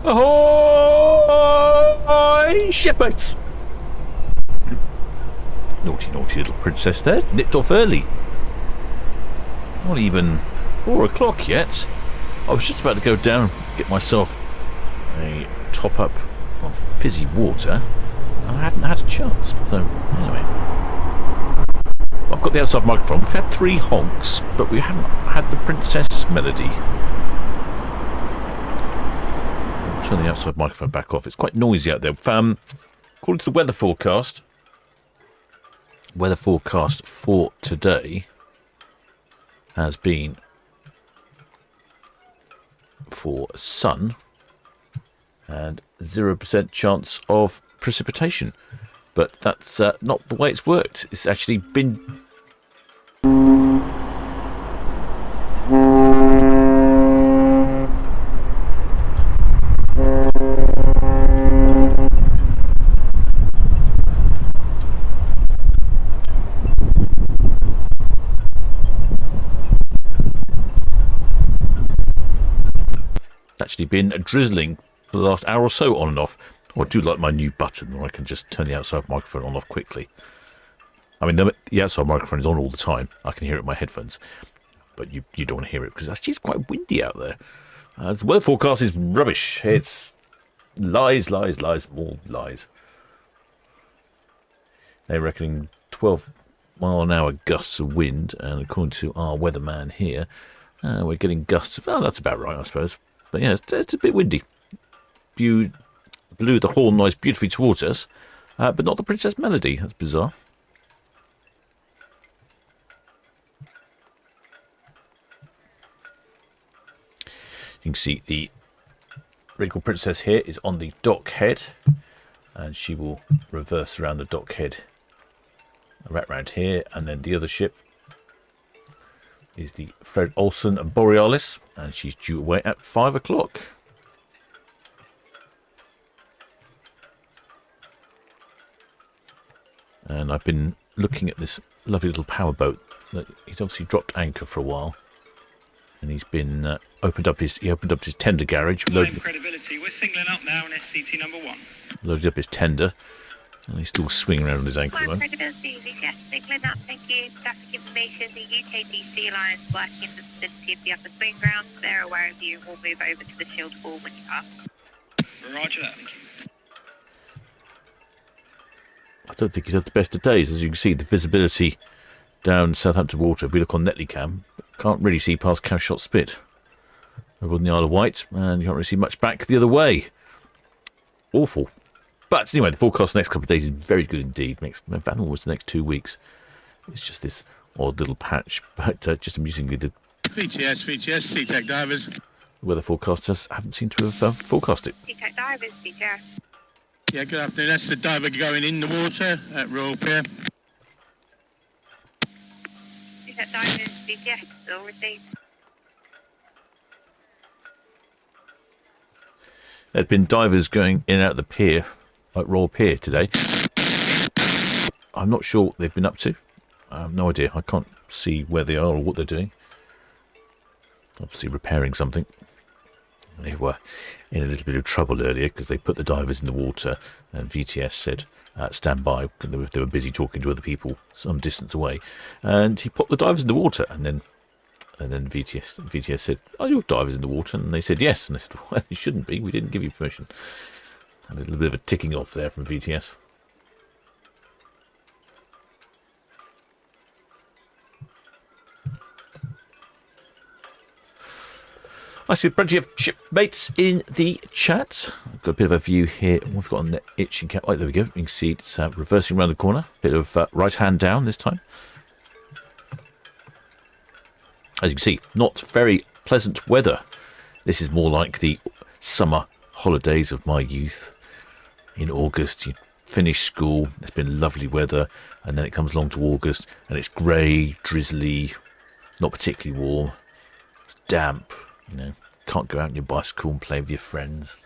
Ahoy, shipmates! Naughty, naughty little princess there, nipped off early. Not even 4 o'clock yet. I was just about to go down and get myself a top up of fizzy water, and I haven't had a chance. So, anyway. I've got the outside microphone. We've had 3 honks, but we haven't had the princess melody. I'll turn the outside microphone back off. It's quite noisy out there. According to the weather forecast for today has been for sun and 0% chance of precipitation, but that's not the way it's worked. It's actually been drizzling for the last hour or so, on and off. Oh, I do like my new button where I can just turn the outside microphone on and off quickly. I mean, the outside microphone is on all the time. I can hear it in my headphones, but you don't want to hear it because actually it's quite windy out there. The weather forecast is rubbish. It's lies, lies, lies, more lies. They're reckoning 12-mile-an-hour gusts of wind, and according to our weatherman here, we're getting gusts of... Oh, that's about right, I suppose. But yeah, it's a bit windy. You blew the horn noise beautifully towards us, but not the Princess Melody. That's bizarre. You can see the Regal Princess here is on the dock head, and she will reverse around the dock head, right round here, and then the other ship is the Fred Olsen Borealis, and she's due away at 5 o'clock. And I've been looking at this lovely little powerboat. He's obviously dropped anchor for a while, and he's been opened up his tender garage. Credibility. We're singling up now in SCT number 1. Loaded up his tender, and he's still swinging around on his ankle. Credibility, yes, singling up, thank you. Traffic information, the UKDC Alliance working in the vicinity of the upper swing ground. They're aware of you. We'll move over to the shield wall when you pass. Roger that, thank you. I don't think he's had the best of days. As you can see, the visibility down Southampton water, if we look on Netleycam, can't really see past Cowshot Spit over on the Isle of Wight, and you can't really see much back the other way. Awful. But anyway, the forecast the next couple of days is very good indeed. About almost the next 2 weeks. It's just this odd little patch, but just amusingly, the VTS, Sea-Tech divers. weather forecasters haven't seemed to have forecast it. Sea-Tech divers, VTS. Yeah, good afternoon. That's the diver going in the water at Royal Pier. Sea-Tech divers, VTS, all received. There'd been divers going in and out of the pier, like Royal Pier today. I'm not sure what they've been up to. I have no idea. I can't see where they are or what they're doing. Obviously repairing something. They were in a little bit of trouble earlier because they put the divers in the water, and VTS said, stand by. They were busy talking to other people some distance away. And he popped the divers in the water, and then VTS said, are your divers in the water? And they said yes. And they said, well, they shouldn't be. We didn't give you permission. A little bit of a ticking off there from VTS. I see plenty of shipmates in the chat. I've got a bit of a view here. We've got on the itching cat. Oh, there we go. You can see it's reversing around the corner. Bit of right hand down this time. As you can see, not very pleasant weather. This is more like the summer holidays of my youth. In August, you finish school, it's been lovely weather, and then it comes along to August, and it's grey, drizzly, not particularly warm. It's damp, you know. Can't go out on your bicycle and play with your friends.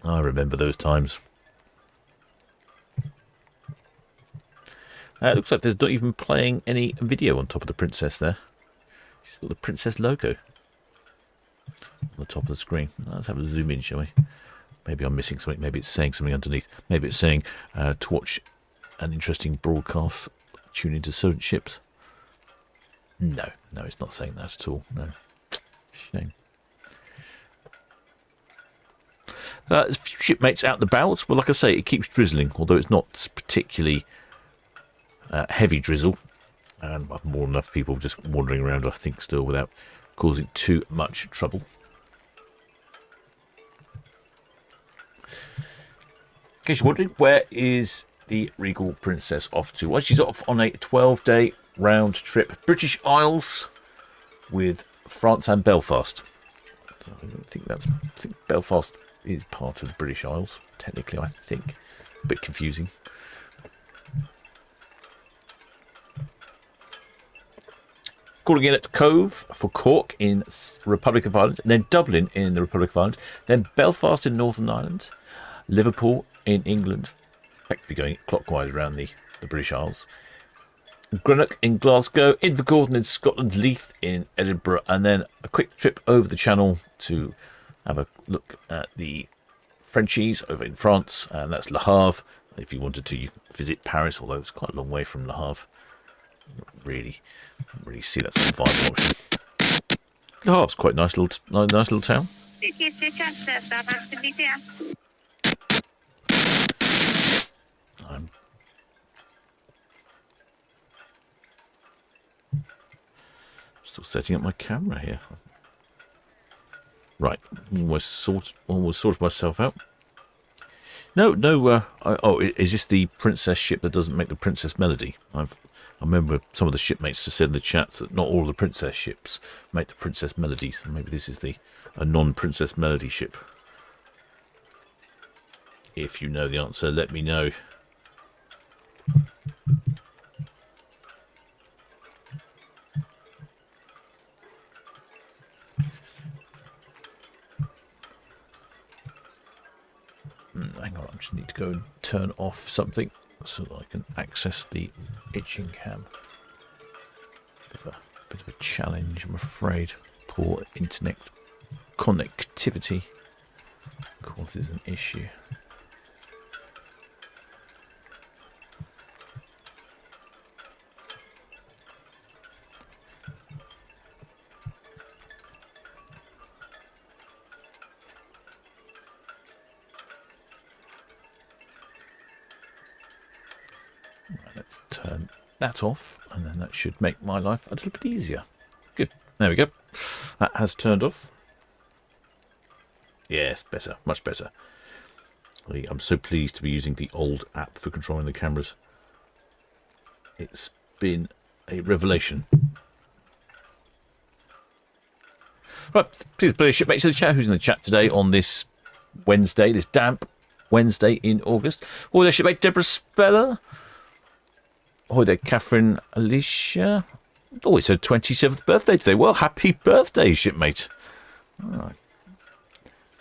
I remember those times. It looks like there's not even playing any video on top of the princess there. She's got the princess logo. on the top of the screen. Let's have a zoom in, shall we? Maybe I'm missing something. Maybe it's saying something underneath. Maybe it's saying to watch an interesting broadcast, tune into Solent Ships. No, it's not saying that at all. No. Shame. A few shipmates out and about. Well, like I say, it keeps drizzling, although it's not particularly heavy drizzle. And more than enough people just wandering around, I think, still without causing too much trouble. In case you're wondering, where is the Regal Princess off to? Well, she's off on a 12-day round trip. British Isles with France and Belfast. I think Belfast is part of the British Isles, technically, I think. A bit confusing. Calling in at Cove for Cork in Republic of Ireland, and then Dublin in the Republic of Ireland, then Belfast in Northern Ireland, Liverpool in England, effectively going clockwise around the British Isles, Greenock in Glasgow, Invergordon in Scotland, Leith in Edinburgh, and then a quick trip over the Channel to have a look at the Frenchies over in France, and that's Le Havre. If you wanted to visit Paris, although it's quite a long way from Le Havre. Not really see that as a viable option. Le Havre's quite a nice little town. I'm still setting up my camera here. Right, almost sorted myself out. No. Is this the princess ship that doesn't make the princess melody? I remember some of the shipmates have said in the chat that not all the princess ships make the princess melody, so maybe this is a non-princess melody ship. If you know the answer, let me know. Hang on, I just need to go and turn off something so that I can access the itching cam. Bit of a challenge, I'm afraid. Poor internet connectivity causes an issue. Let's turn that off, and then that should make my life a little bit easier. Good. There we go. That has turned off. Yes, better. Much better. I'm so pleased to be using the old app for controlling the cameras. It's been a revelation. Right, please play shipmates in the chat. Who's in the chat today on this Wednesday, this damp Wednesday in August? Oh, there, shipmate Deborah Speller. Oh, there, Catherine Alicia. Oh, it's her 27th birthday today. Well, happy birthday, shipmate. Oh,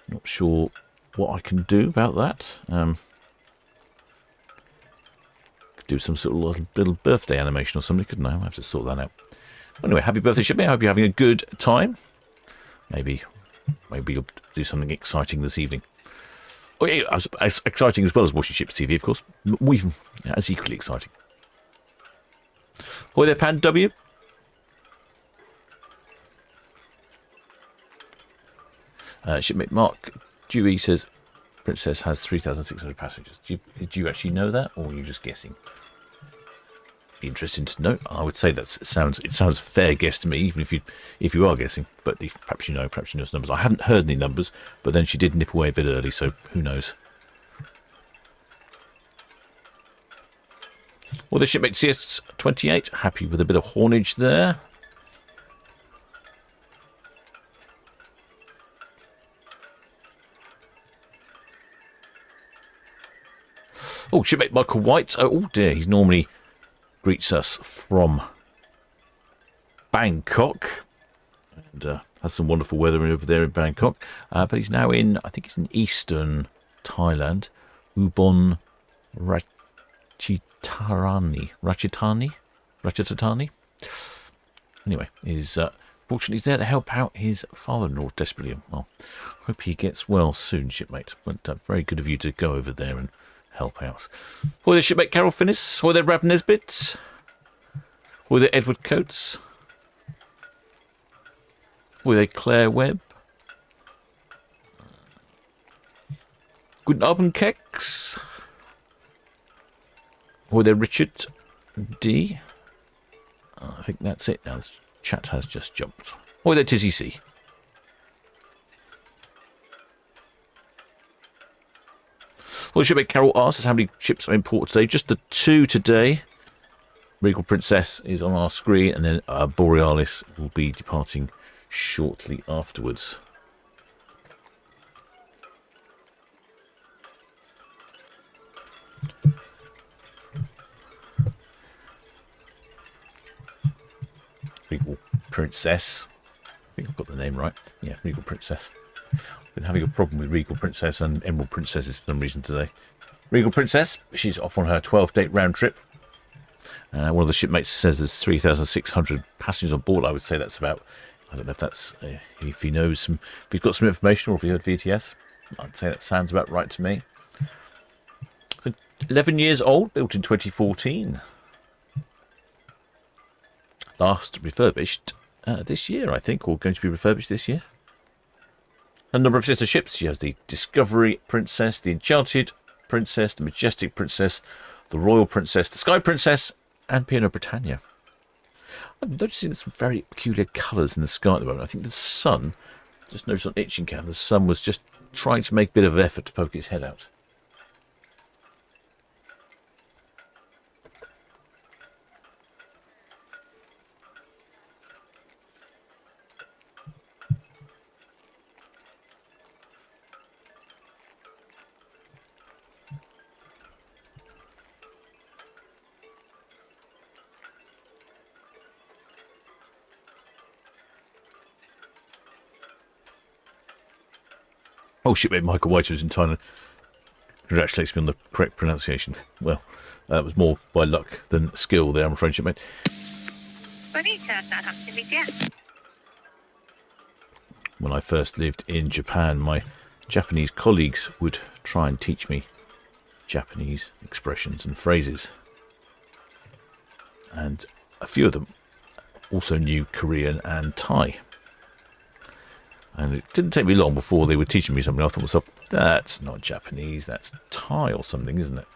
not sure what I can do about that. Could do some sort of little birthday animation or something, couldn't I? I'll have to sort that out. Anyway, happy birthday, shipmate. I hope you're having a good time. Maybe you'll do something exciting this evening. Oh, yeah, as exciting as well as watching Ships TV, of course. Even as equally exciting. Hi there, Pan W. Shipmate Mark Dewey says Princess has 3,600 passengers. Do you actually know that, or are you just guessing? Be interesting to know. I would say it sounds a fair guess to me, even if you are guessing. But perhaps you know some numbers. I haven't heard any numbers, but then she did nip away a bit early, so who knows? Well, the shipmate CS28, happy with a bit of haulage there. Oh, shipmate Michael White. Oh dear, he normally greets us from Bangkok. And has some wonderful weather over there in Bangkok. But he's now in, I think it's in eastern Thailand. Ubon Ratchathani. Anyway, he's Fortunately, he's there to help out his father-in-law desperately. Well, hope he gets well soon, shipmate. But very good of you to go over there and help out. Hi there, shipmate Carol Finnis. Hi there, Rab Nesbitt. Hi there, Edward Coates. Hi there, Claire Webb. Guten Abend, Kex. Hi there, Richard D. I think that's it now. The chat has just jumped. Hi there, Tizzy C. Well, shipmate Carol asks us how many ships are in port today. Just the 2 today. Regal Princess is on our screen, and then Borealis will be departing shortly afterwards. Regal Princess. I think I've got the name right. Yeah, Regal Princess. I've been having a problem with Regal Princess and Emerald Princesses for some reason today. Regal Princess, she's off on her 12-day round trip. One of the shipmates says there's 3,600 passengers on board. I would say that's about, I don't know if that's, if he knows some, if he's got some information or if he heard VTS. I'd say that sounds about right to me. 11 years old, built in 2014. Last refurbished this year, I think, or going to be refurbished this year. A number of sister ships. She has the Discovery Princess, the Enchanted Princess, the Majestic Princess, the Royal Princess, the Sky Princess, and Piano Britannia. I'm noticing some very peculiar colours in the sky at the moment. I think the sun, just noticed on Itching Cam, the sun was just trying to make a bit of effort to poke its head out. Oh, shipmate Michael White was in Thailand. Congratulates me on the correct pronunciation. Well, that was more by luck than skill there, I'm afraid, shipmate. When I first lived in Japan, my Japanese colleagues would try and teach me Japanese expressions and phrases. And a few of them also knew Korean and Thai. And it didn't take me long before they were teaching me something. I thought to myself, that's not Japanese, that's Thai or something, isn't it?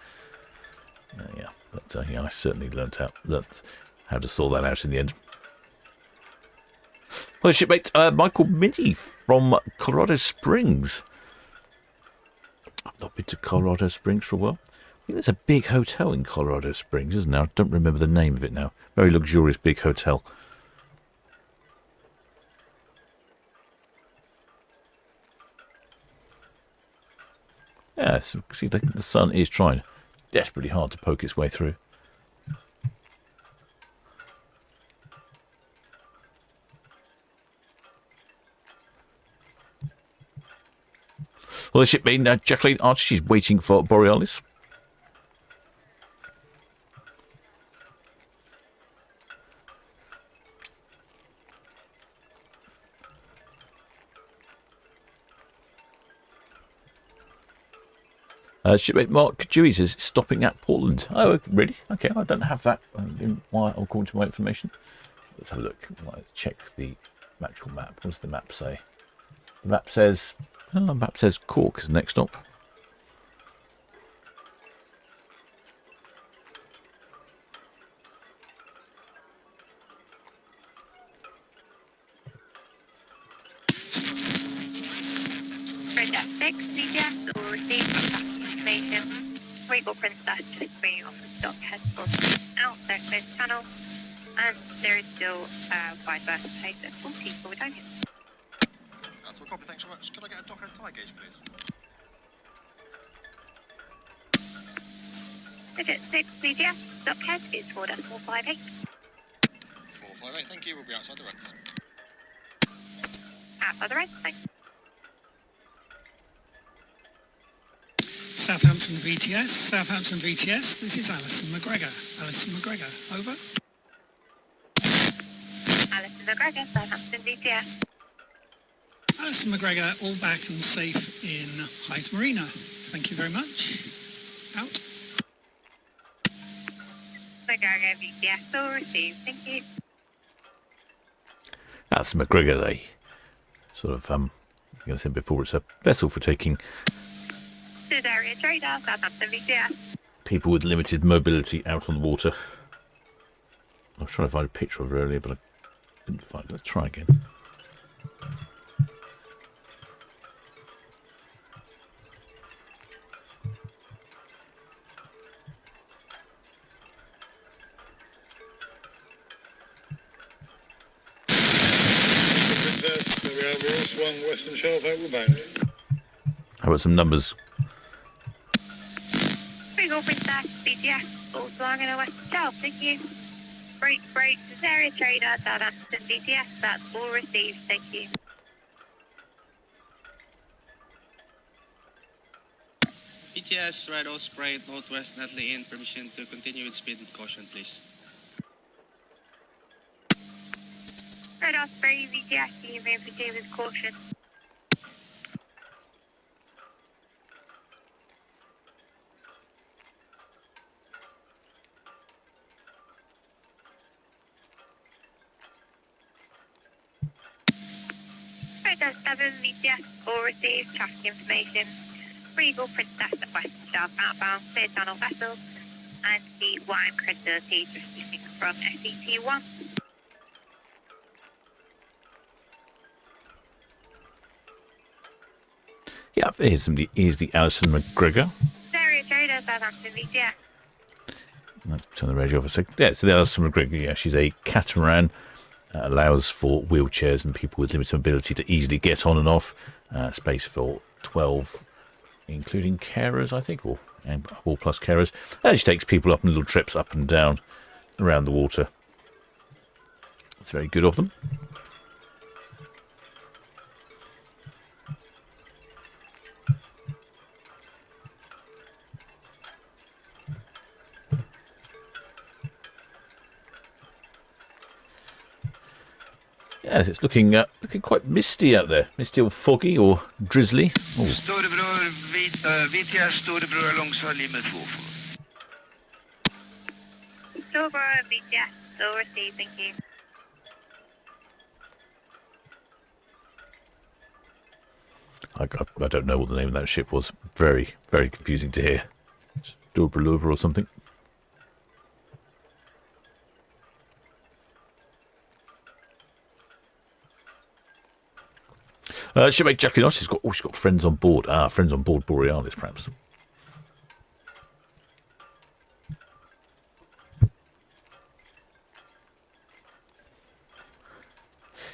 Yeah, but yeah, I certainly learnt how to sort that out in the end. Well, shipmate Michael Minnie from Colorado Springs. I've not been to Colorado Springs for a while. I think there's a big hotel in Colorado Springs, isn't there? I don't remember the name of it now. Very luxurious big hotel. Yeah, so see, the sun is trying desperately hard to poke its way through. Well, the ship being Jacqueline Archer, she's waiting for Borealis. Shipmate Mark Dewey says stopping at Portland. Oh, really? Okay, I don't have that according to my information. Let's have a look. Let's check the actual map. What does the map say? The map says Cork is the next stop. Regal Princess just bringing off the stock head for out their closed channel, and there is still vice versa place at 40 for Wydonia. That's all copy, thanks so much. Can I get a dock and thigh gauge, please? Digit 6 BGS, stock head is 4.58. 458, thank you, we'll be outside the reds. Outside the reds, thanks. Southampton VTS, this is Alison McGregor. Over. Alison McGregor, Southampton VTS. Alison McGregor, all back and safe in Hythe Marina. Thank you very much. Out. McGregor VTS, all received. Thank you. That's McGregor. They sort of, like I said before, it's a vessel for taking Itinerary Trader, Southampton VTS. people with limited mobility out on the water. I was trying to find a picture of her earlier, but I didn't find it. Let's try again. Swung western shelf outward bound. How about some numbers? Regal Princess, VTS, all swung in a western shelf. Thank you. Break, Itinerary Trader, Southampton VTS. That's all received. Thank you. BTS, Red Osprey, northwest Netley in. Permission to continue with speed with caution, please. Red Osprey VTS, you may proceed with caution. Red 7 VTS, all received traffic information. Regal Princess at Western Shelf outbound, clear channel vessel, and the wine credibility receiving from SET1. Yeah, here's the Alison McGregor. Area Trader, Southampton VTS. Let's turn the radio off a second. Yeah, so the Alison McGregor, yeah, she's a catamaran. Allows for wheelchairs and people with limited mobility to easily get on and off. Space for 12, including carers, I think, or plus carers. And she takes people up on little trips up and down around the water. It's very good of them. Yes, it's looking quite misty out there. Misty or foggy or drizzly. Oh. Storebror, VTS, Storebror, alongside limit 4. Storebror, VTS, still received, thank you. I don't know what the name of that ship was. Very, very confusing to hear. Storebror or something. Shipmate Jackie Knox, she's got friends on board. Friends on board Borealis, perhaps.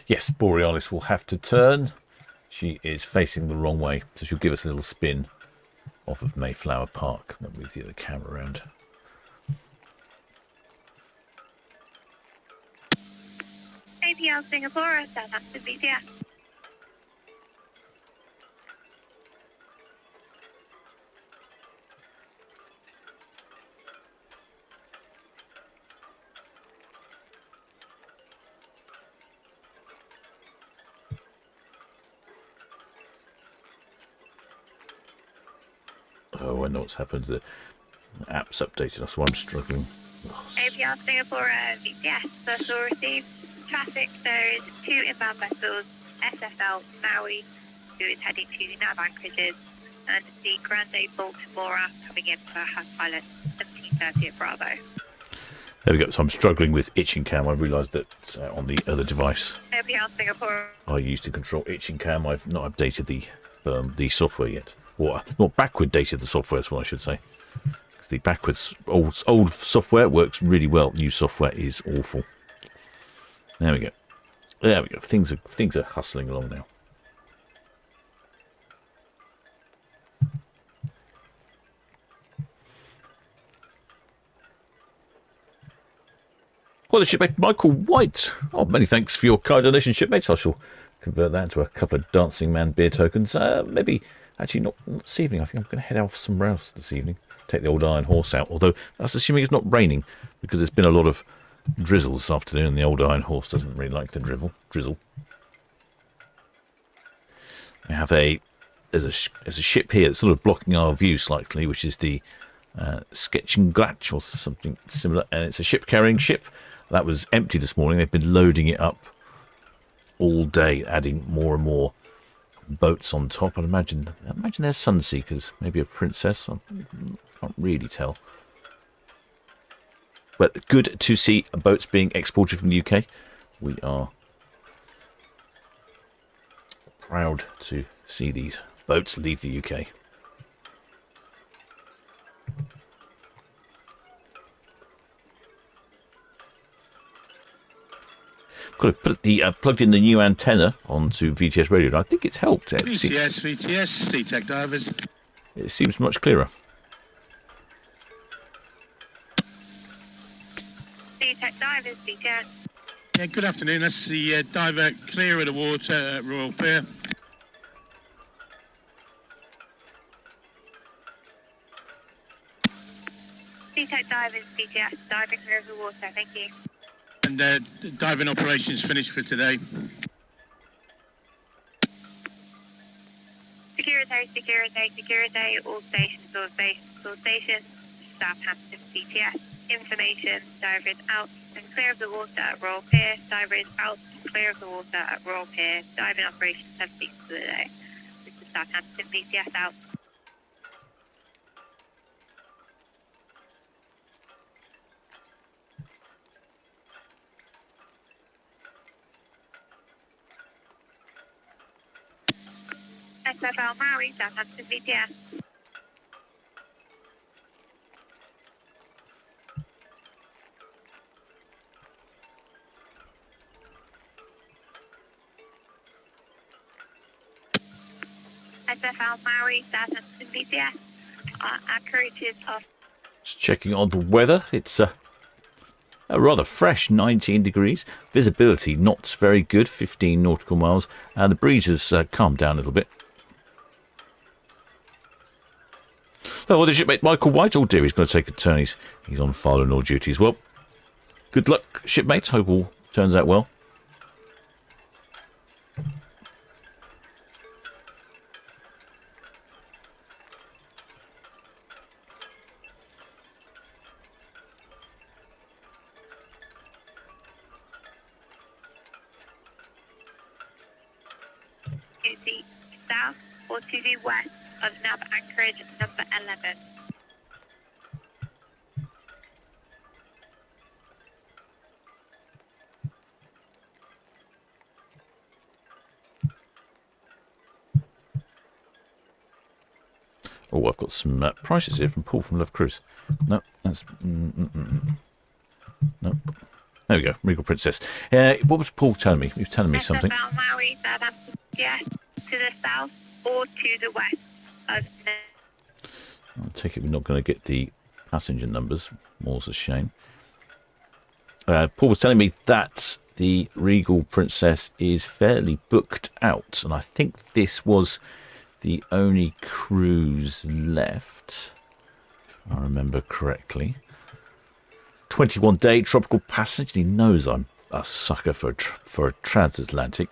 Yes, Borealis will have to turn. She is facing the wrong way, so she'll give us a little spin off of Mayflower Park. Let me move the other camera around. APL Singapore, Southampton VTS. Oh, I know what's happened. The app's updated us, so I'm struggling. APL Singapore VTS, vessel received traffic. There is 2 inbound vessels, SFL Maui, who is heading to nav anchorages, and the Grande Baltimora coming in for House Pilot 1730 at Bravo. There we go. So I'm struggling with itching cam. I realised that on the other device APL Singapore. I used to control itching cam. I've not updated the software yet. Or not backward dated the software is what I should say. Because the backwards old software works really well. New software is awful. There we go. There we go. Things are hustling along now. Well, the shipmate Michael White. Oh, many thanks for your kind donation, shipmates. I shall convert that into a couple of Dancing Man beer tokens. Maybe, actually, not this evening. I think I'm going to head off somewhere else this evening. Take the old Iron Horse out. Although that's assuming it's not raining, because there's been a lot of drizzle this afternoon, and the old Iron Horse doesn't really like the drizzle. We have there's a ship here that's sort of blocking our view slightly, which is the Sketchenglatch or something similar, and it's a ship-carrying ship that was empty this morning. They've been loading it up all day, adding more and more boats on top. I imagine they're Sunseekers, maybe a Princess. I can't really tell. But good to see boats being exported from the UK. We are proud to see these boats leave the UK. Got to put the plugged in the new antenna onto VTS radio, and I think it's helped. VTS, Sea-Tech divers. It seems much clearer. Sea-Tech divers, VTS. Yeah, good afternoon. That's the diver clear of the water at Royal Pier. Sea-Tech divers, VTS. Diving clear of the water, thank you. And the diving operations finished for today. Security, all stations, all stations, Southampton VTS. Information, divers out and clear of the water at Royal Pier. Divers out and clear of the water at Royal Pier. Diving operations have ceased for the day. This is Southampton VTS out. SFL Maui, Southampton VTS. SFL Maui, Southampton VTS. Anchorages off. Just checking on the weather. It's a rather fresh 19 degrees. Visibility not very good, 15 nautical miles. And the breeze has calmed down a little bit. Oh, well, the shipmate Michael White. Oh dear, he's going to take a turn. He's on fire and all duties. Well, good luck, shipmate. Hope all turns out well. To the south or to the west of nav anchorage number 11. Oh, I've got some prices here from Paul from Love Cruise. No, that's... No. There we go, Regal Princess. What was Paul telling me? He was telling me something. SFL Maui, Southampton, yes, to the south or to the west of... I take it we're not going to get the passenger numbers. More's a shame. Paul was telling me that the Regal Princess is fairly booked out, and I think this was the only cruise left, if I remember correctly. 21-day tropical passage. He knows I'm a sucker for a transatlantic.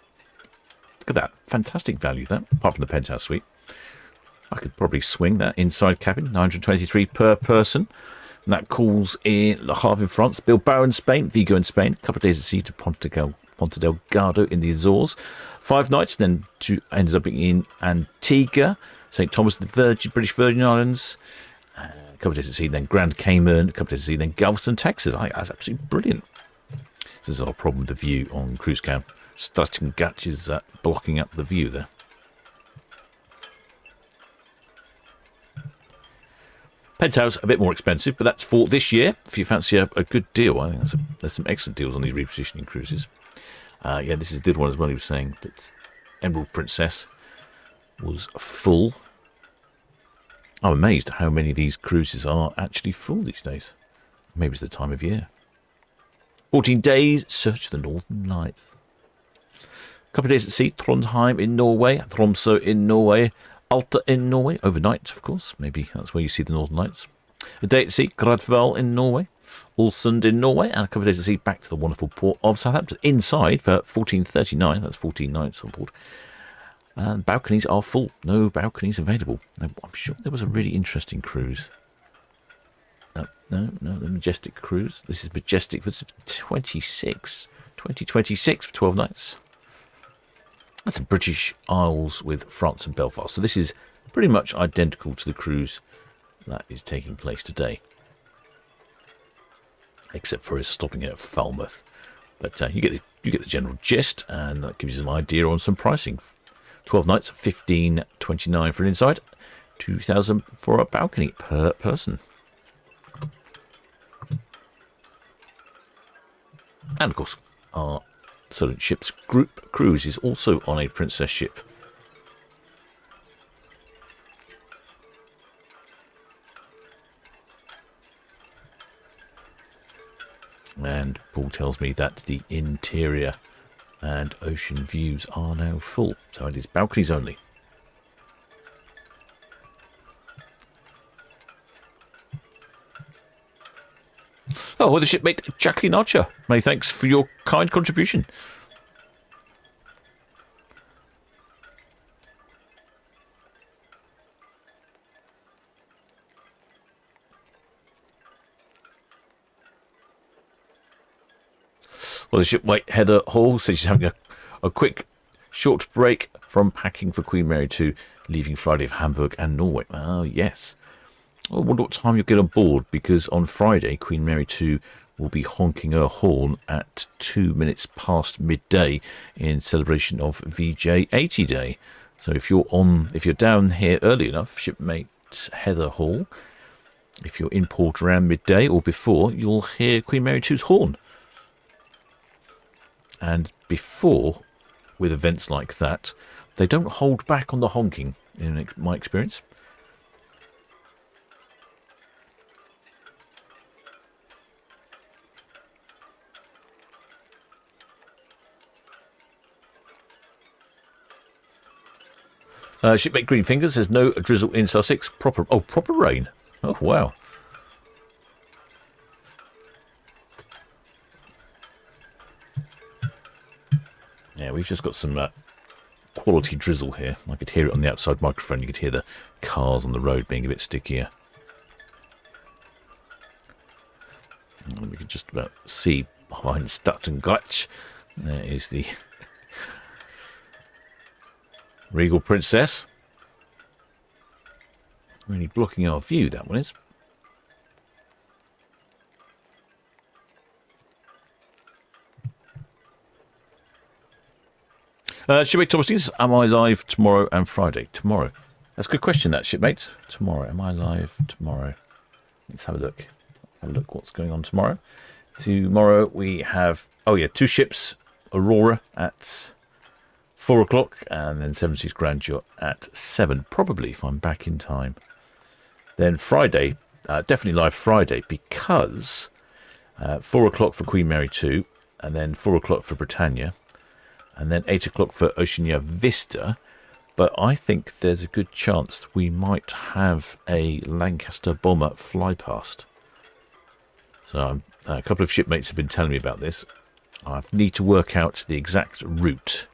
Look at that. Fantastic value, that. Apart from the penthouse suite. I could probably swing that inside cabin. 923 per person. And that calls in Le Havre in France, Bilbao in Spain, Vigo in Spain. A couple of days at sea to Ponte Delgado in the Azores. 5 nights, then ended up in Antigua, St. Thomas and the British Virgin Islands. A couple of days at sea, then Grand Cayman. A couple of days at sea, then Galveston, Texas. I think that's absolutely brilliant. This is our problem with the view on cruise cam. Sketchenglatch is blocking up the view there. Penthouse a bit more expensive, but that's for this year. If you fancy a good deal, I think there's some excellent deals on these repositioning cruises. Yeah, this is the other one as well. He was saying that Emerald Princess was full. I'm amazed at how many of these cruises are actually full these days. Maybe it's the time of year. 14 days, search for the Northern Lights. A couple of days at sea, Trondheim in Norway, Tromsø in Norway, Alta in Norway, overnight, of course. Maybe that's where you see the Northern Lights. A day at sea, Gradval in Norway. Olsen in Norway, and a couple of days at sea back to the wonderful port of Southampton. Inside for 14.39, that's 14 nights on board. And balconies are full, no balconies available. Now, I'm sure there was a really interesting cruise. No, the Majestic cruise. This is Majestic for 2026 for 12 nights. That's the British Isles with France and Belfast. So this is pretty much identical to the cruise that is taking place today, except for us stopping at Falmouth. But you get the general gist, and that gives you some idea on some pricing. 12 nights, 15.29 for an inside, 2,000 for a balcony per person. And of course, our Solent Ships group cruise is also on a Princess ship. And Paul tells me that the interior and ocean views are now full, so it is balconies only. Oh, well, the shipmate Jacqueline Archer. Many thanks for your kind contribution. Well, the shipmate Heather Hall says she's having a quick, short break from packing for Queen Mary 2, leaving Friday for Hamburg and Norway. Oh, yes. I wonder what time you'll get on board, because on Friday, Queen Mary 2 will be honking her horn at 2 minutes past midday in celebration of VJ 80 Day. So if you're down here early enough, shipmate Heather Hall, if you're in port around midday or before, you'll hear Queen Mary 2's horn. And before, with events like that, they don't hold back on the honking, in my experience. Shipmate Green Fingers says no drizzle in Sussex. Proper rain. Oh, wow. Yeah, we've just got some quality drizzle here. I could hear it on the outside microphone. You could hear the cars on the road being a bit stickier. And we can just about see behind Stutton Gulch. There is the Regal Princess. Really blocking our view, that one is. Shipmate Thomas, am I live tomorrow and Friday? Tomorrow. That's a good question, that, shipmate. Tomorrow. Am I live tomorrow? Let's have a look. Let's have a look what's going on tomorrow. Tomorrow we have, 2 ships. Aurora at 4 o'clock, and then Seven Seas Grandeur at 7, probably, if I'm back in time. Then Friday, definitely live Friday, because 4 o'clock for Queen Mary 2, and then 4 o'clock for Britannia, and then 8 o'clock for Oceania Vista. But I think there's a good chance we might have a Lancaster bomber fly past. So a couple of shipmates have been telling me about this. I need to work out the exact route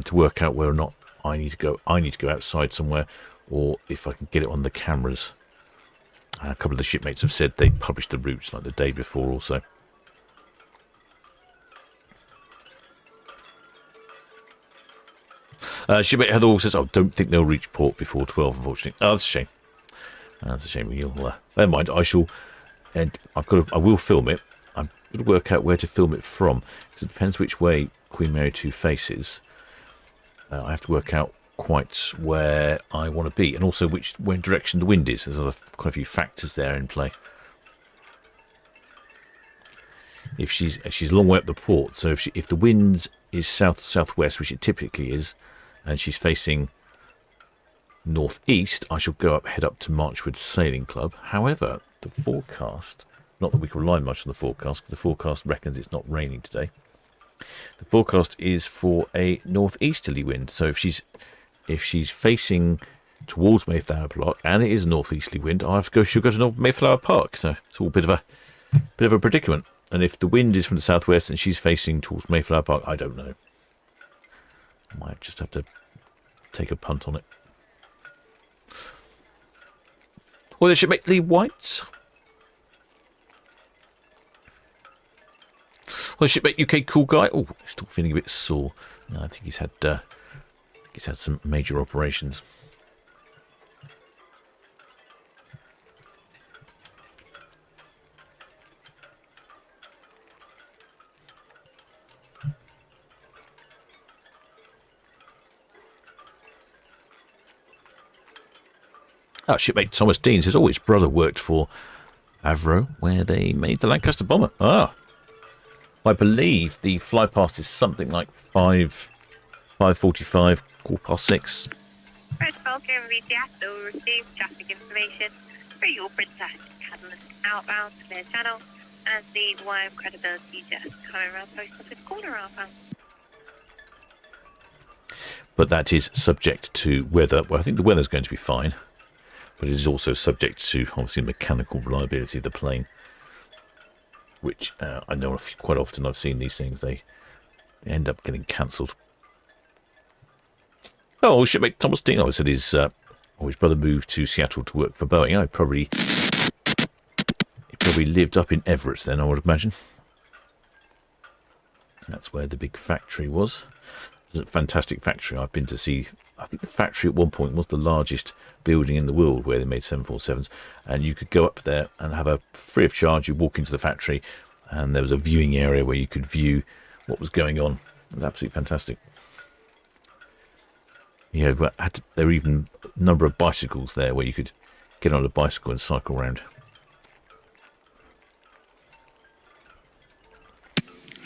to work out whether or not I need to go outside somewhere, or if I can get it on the cameras. A couple of the shipmates have said they published the routes like the day before also. Shipmate Heather also says, I don't think they'll reach port before 12, unfortunately. Oh, that's a shame. That's a shame. Never mind. I will film it. I'm going to work out where to film it from, because it depends which way Queen Mary 2 faces. I have to work out quite where I want to be, and also which direction the wind is. There's quite a few factors there in play. If she's a long way up the port, so if the wind is southwest, which it typically is, and she's facing northeast, I shall head up to Marchwood Sailing Club. However, the forecast, not that we can rely much on the forecast, because the forecast reckons it's not raining today. The forecast is for a northeasterly wind. So if she's facing towards Mayflower Park and it is a northeasterly wind, she'll go to Mayflower Park. So it's all a bit of a Bit of a predicament. And if the wind is from the southwest and she's facing towards Mayflower Park, I don't know. I might just have to take a punt on it. Or they should make Lee White. Or they should make UK Cool Guy. Oh, still feeling a bit sore. No, I think he's had some major operations. Oh, shipmate Thomas Dean says, oh, his brother worked for Avro, where they made the Lancaster bomber. Ah. I believe the fly past is something like 5:45, 6:15. Red Falcon VTS will receive traffic information. Regal Princess Catalyst outbound, clear channel, and the YM credibility just coming around post office corner outbound. But that is subject to weather. Well, I think the weather's going to be fine. But it is also subject to, obviously, mechanical reliability of the plane. Which I know quite often I've seen these things. They end up getting cancelled. Oh, shipmate Thomas Dean. I said his brother moved to Seattle to work for Boeing. He probably lived up in Everett then, I would imagine. That's where the big factory was. It's a fantastic factory. I've been to see. I think the factory at one point was the largest building in the world where they made 747s, and you could go up there and have a free of charge. You walk into the factory, and there was a viewing area where you could view what was going on. It was absolutely fantastic. You know, there were even a number of bicycles there where you could get on a bicycle and cycle around.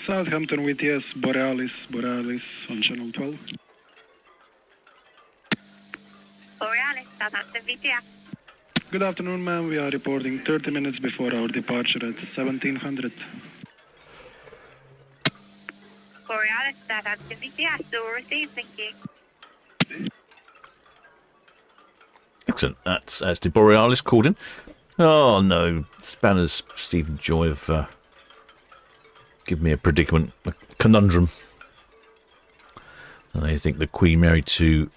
Southampton VTS Borealis on channel 12. Borealis, Southampton VTS. Good afternoon, ma'am. We are reporting 30 minutes before our departure at 1700. Borealis, Southampton VTS will receive, thank you. Excellent. That's the Borealis called in. Oh no, Spanner's Stephen Joy have given me a predicament, a conundrum. And I think the Queen Mary 2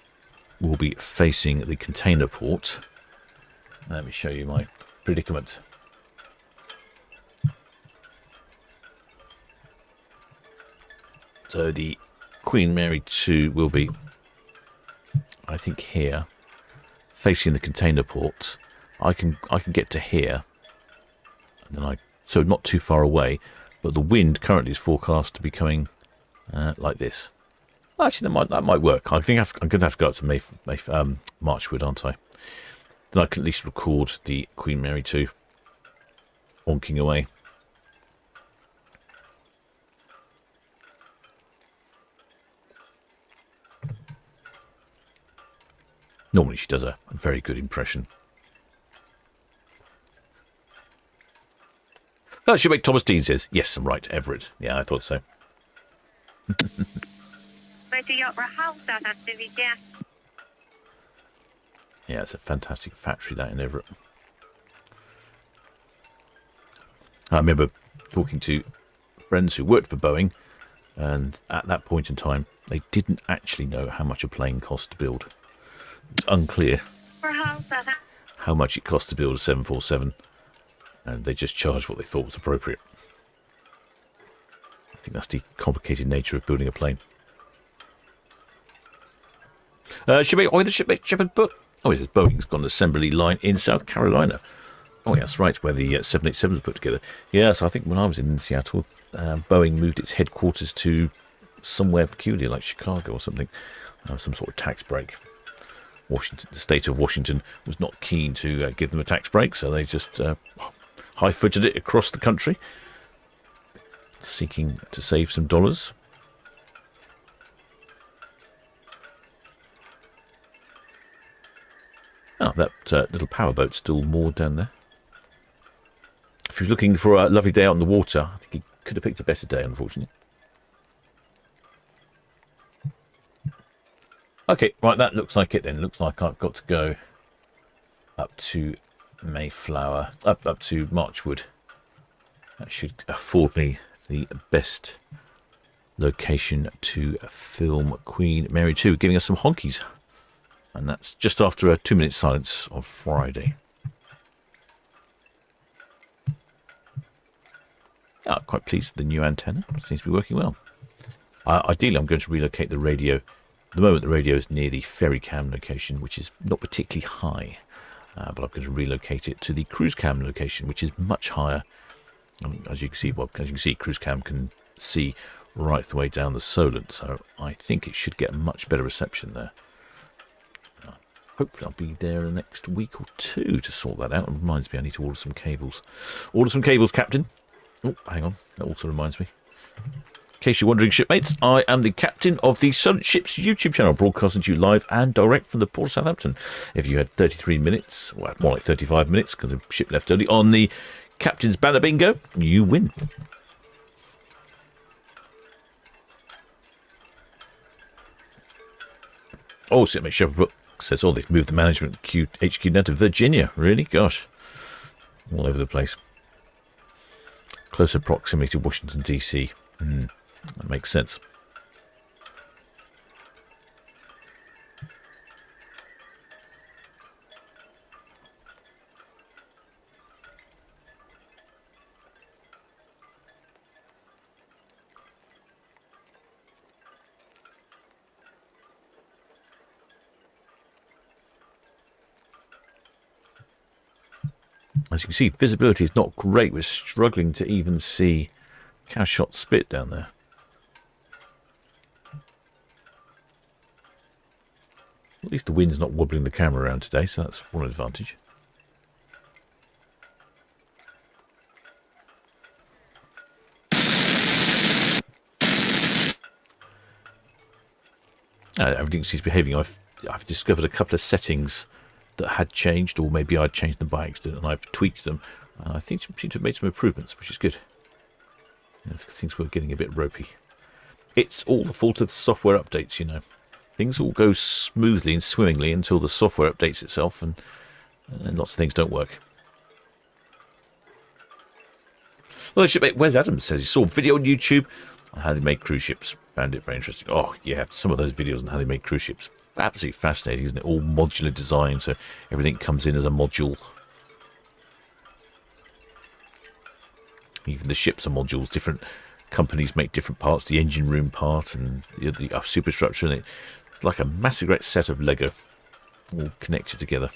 will be facing the container port. Let me show you my predicament. So the Queen Mary 2 will be, I think, here, facing the container port. I can get to here, and then so not too far away. But the wind currently is forecast to be coming like this. Actually, that might work. I think I'm going to have to go up to Marchwood, aren't I? Then I can at least record the Queen Mary 2 honking away. Normally she does a very good impression. Oh, she'll make Thomas Dean says, yes, I'm right, Everett. Yeah, I thought so. Motor Yacht Rahal, Southampton VTS. Yeah, it's a fantastic factory, that in Everett. I remember talking to friends who worked for Boeing, and at that point in time, they didn't actually know how much a plane cost to build. It's unclear Rahal, Southampton. how much it cost to build a 747, and they just charged what they thought was appropriate. I think that's the complicated nature of building a plane. Shipmate Shepherd Book. Oh, it says Boeing's got an assembly line in South Carolina. Oh, yeah, that's right, where the 787 was put together. Yeah, so I think when I was in Seattle, Boeing moved its headquarters to somewhere peculiar, like Chicago or something. Some sort of tax break. The state of Washington was not keen to give them a tax break, so they just high-footed it across the country, seeking to save some dollars. Oh, that little powerboat's still moored down there. If he was looking for a lovely day out on the water, I think he could have picked a better day, unfortunately. Okay, right, that looks like it then. Looks like I've got to go up to Mayflower, up to Marchwood. That should afford me the best location to film Queen Mary 2, giving us some honkies. And that's just after a 2-minute silence on Friday. Quite pleased with the new antenna. Seems to be working well. Ideally, I'm going to relocate the radio. At the moment, the radio is near the ferry cam location, which is not particularly high. But I'm going to relocate it to the cruise cam location, which is much higher. As you can see, cruise cam can see right the way down the Solent, so I think it should get a much better reception there. Hopefully I'll be there in the next week or two to sort that out. It reminds me I need to order some cables. Order some cables, Captain. Oh, hang on. That also reminds me. In case you're wondering, shipmates, I am the captain of the Solent Ships YouTube channel, broadcasting to you live and direct from the port of Southampton. If you had 33 minutes, well, more like 35 minutes, because the ship left early, on the Captain's Banner Bingo, you win. Oh, shipmate Shepherd says, oh, they've moved the management HQ down to Virginia. Really? Gosh. All over the place. Closer proximity to Washington, D.C. That makes sense. As you can see, visibility is not great. We're struggling to even see Cowshot Spit down there. At least the wind's not wobbling the camera around today, so that's one advantage. Everything seems to be behaving. I've discovered a couple of settings that had changed, or maybe I'd changed them by accident, and I've tweaked them. I think seem to have made some improvements, which is good. Things were getting a bit ropey. It's all the fault of the software updates, you know. Things all go smoothly and swimmingly until the software updates itself, and lots of things don't work. Well, shipmate Wes Adams says he saw a video on YouTube on how they make cruise ships. Found it very interesting. Oh, yeah, some of those videos on how they make cruise ships. Absolutely fascinating, isn't it? All modular design, so everything comes in as a module. Even the ships are modules. Different companies make different parts. The engine room part and the superstructure, and it's like a massive great set of Lego, all connected together.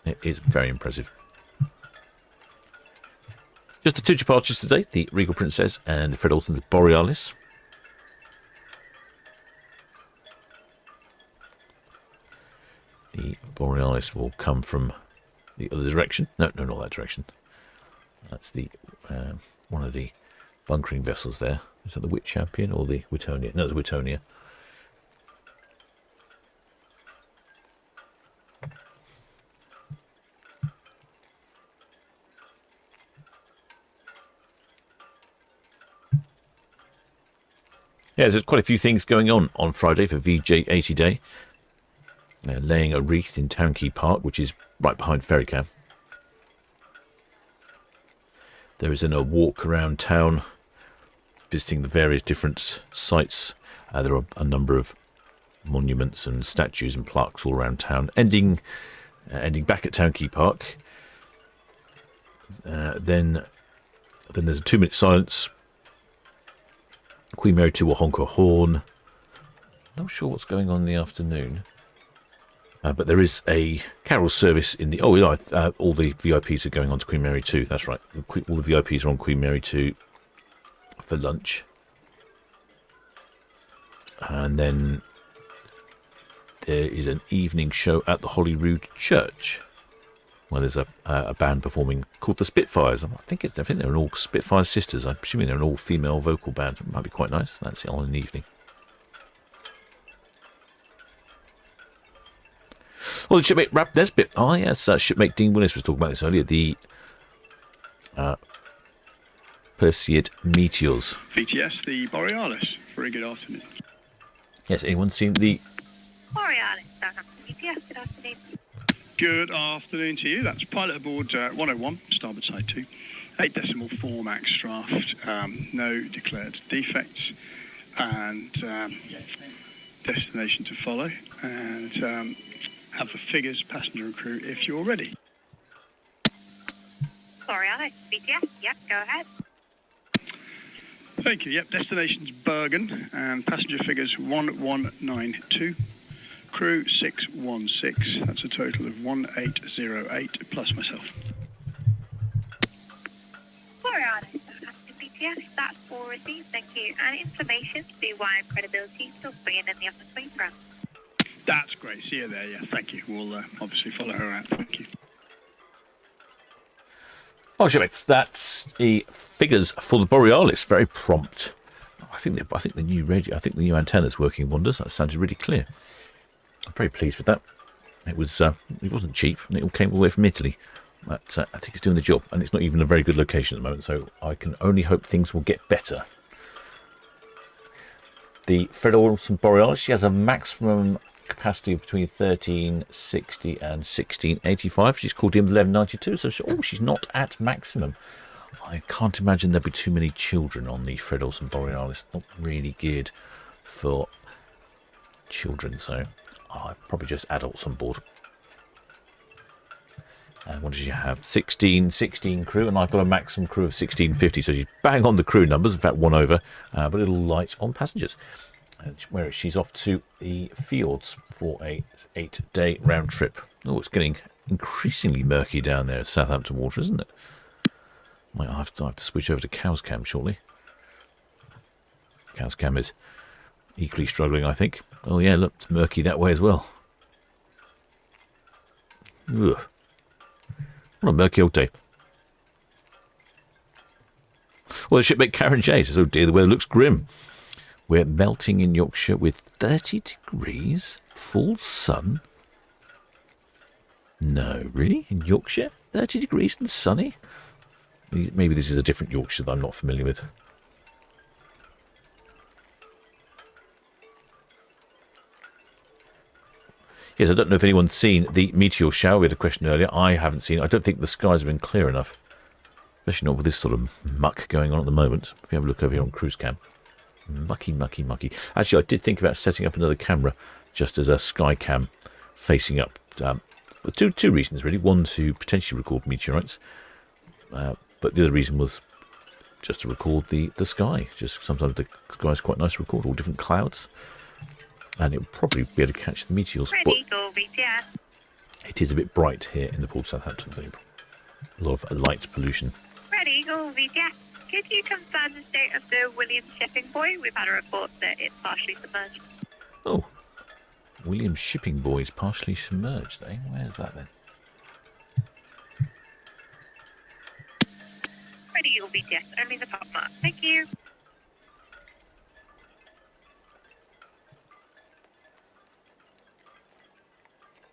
It is very impressive. Just the two departures today: the Regal Princess and the Fred Olsen Borealis. The Borealis will come from the other direction. No, not that direction. That's the one of the bunkering vessels there. Is that the Wit Champion or the Wittonia? No, the Wittonia. Yeah, there's quite a few things going on Friday for VJ 80 Day. Laying a wreath in Town Quay Park, which is right behind Ferrycam. There is a walk around town, visiting the various different sites. There are a number of monuments and statues and plaques all around town, ending back at Town Quay Park. Then there's a 2-minute silence. Queen Mary 2 will honk a horn. Not sure what's going on in the afternoon. But there is a carol service in the... Oh, yeah, all the VIPs are going on to Queen Mary 2. That's right. All the VIPs are on Queen Mary 2 for lunch. And then there is an evening show at the Holyrood Church, where there's a band performing called the Spitfires. I think they're an all Spitfire sisters. I'm assuming they're an all-female vocal band. It might be quite nice. That's it on in the evening. Well, the shipmate Rab Nesbitt. Oh, yes, shipmate Dean Willis was talking about this earlier. The Perseid Meteors. VTS, the Borealis. Very good afternoon. Yes, anyone seen the... Borealis, Southampton, yes, good afternoon. Good afternoon to you. That's pilot aboard 101, starboard side 2. 8.4 max draft, no declared defects, and destination to follow. And have the figures, passenger and crew, if you're ready. Borealis, BTS, yep, go ahead. Thank you. Yep, destination's Bergen, and passenger figures 1192. Crew 616. That's a total of 1808 plus myself. Borealis, BTS, that's all received, thank you. And information to the wire credibility still bringing in the upper swing front. That's great. See you there. Yeah, thank you. We'll obviously follow her out. Thank you. Oh, shipmates, that's the figures for the Borealis. Very prompt. I think the new radio, I think the new antenna's working wonders. That sounded really clear. I'm very pleased with that. It wasn't cheap, and it all came all the way from Italy. But I think it's doing the job, and it's not even a very good location at the moment. So I can only hope things will get better. The Fred Olsen Borealis, she has a maximum capacity of between 1360 and 1685. She's called in 1192, so she's not at maximum. I can't imagine there'd be too many children on the Fred Olsen Borealis. Not really geared for children, so probably just adults on board. And what does she have? 16 crew, and I've got a maximum crew of 1650, so she's bang on the crew numbers, in fact one over, but a little light on passengers. Where she's off to the fields for a 8-day round trip. Oh, it's getting increasingly murky down there at Southampton water, isn't it? Might have to switch over to Cow's Cam shortly. Cow's Cam is equally struggling, I think. Oh yeah, look, it's murky that way as well. Ugh. What a murky old day. Well, the shipmate Karen J says, oh dear, the weather looks grim. We're melting in Yorkshire with 30 degrees, full sun. No, really? In Yorkshire? 30 degrees and sunny? Maybe this is a different Yorkshire that I'm not familiar with. Yes, I don't know if anyone's seen the meteor shower. We had a question earlier. I haven't seen it. I don't think the skies have been clear enough. Especially not with this sort of muck going on at the moment. If you have a look over here on Cruise Cam. Mucky, mucky, mucky. Actually, I did think about setting up another camera just as a sky cam facing up. For two reasons, really. One, to potentially record meteorites. But the other reason was just to record the sky. Just sometimes the sky is quite nice to record, all different clouds. And it will probably be able to catch the meteors. Ready, go, BTS. It is a bit bright here in the Port of Southampton. So a lot of light pollution. Ready, go, BTS. Could you confirm the state of the Williams Shipping Boy? We've had a report that it's partially submerged. Oh, Williams Shipping Boy is partially submerged, eh? Where's that then? Ready, you'll be yes, only the top mark. Thank you.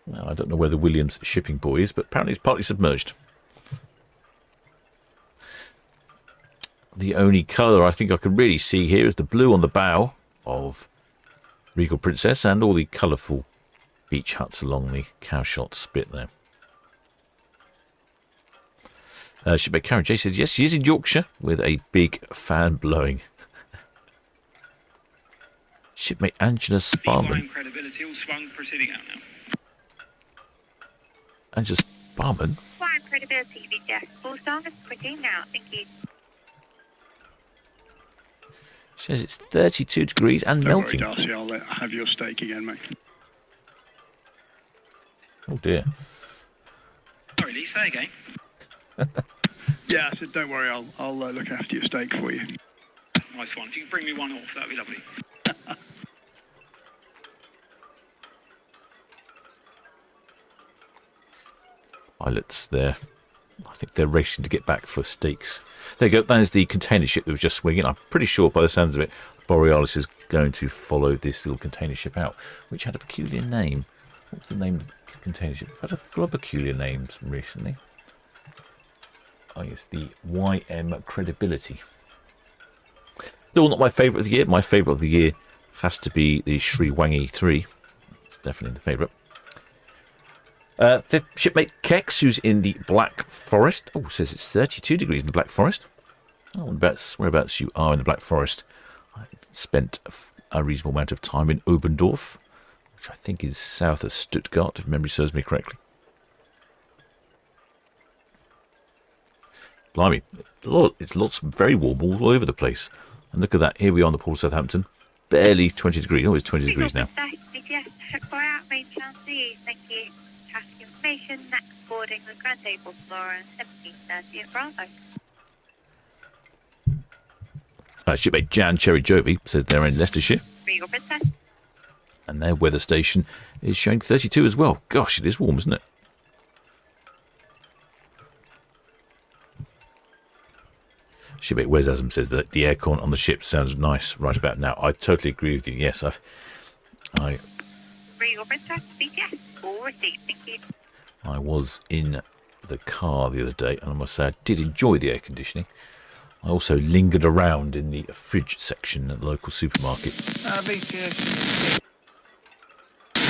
Well, I don't know where the Williams Shipping Boy is, but apparently it's partly submerged. The only colour I think I can really see here is the blue on the bow of Regal Princess and all the colourful beach huts along the Cowshot spit there. Shipmate Karen J says, yes, she is in Yorkshire with a big fan blowing. Shipmate Angela Sparman. Credibility all swung, proceeding out now. Angela Sparman? Flying credibility, BTS. Full song is pretty now. Thank you. She says it's 32 degrees and Don't melting. worry, Darcy, I'll have your steak again, mate. Oh dear. Sorry, Lee, say again. Yeah, I said don't worry, I'll look after your steak for you. Nice one. If you can bring me one off, that'd be lovely. Pilots there. I think they're racing to get back for steaks. There you go. That is the container ship that was just swinging. I'm pretty sure by the sounds of it, Borealis is going to follow this little container ship out, which had a peculiar name. What was the name of the container ship? I've had a full of peculiar names recently. Oh yes, the YM Credibility. Still not my favourite of the year. My favourite of the year has to be the Sri Wangi 3. It's definitely the favourite. The shipmate Kex, who's in the Black Forest. Oh, says it's 32 degrees in the Black Forest. Oh, whereabouts you are in the Black Forest. I spent a reasonable amount of time in Obendorf, which I think is south of Stuttgart, if memory serves me correctly. Blimey, it's very warm all over the place. And look at that, here we are on the port of Southampton. Barely 20 degrees. Oh, it's 20 degrees now. Thank you. Traffic information, next boarding the Grand Table Explorer 1730 at Bravo. Shipmate Jan Cherry Jovi says they're in Leicestershire. Regal Princess. And their weather station is showing 32 as well. Gosh, it is warm, isn't it? Shipmate Wes Asm says that the aircon on the ship sounds nice right about now. I totally agree with you. Yes, Regal Princess, BTS, all received. Thank you. I was in the car the other day, and I must say I did enjoy the air conditioning. I also lingered around in the fridge section at the local supermarket. VTS. In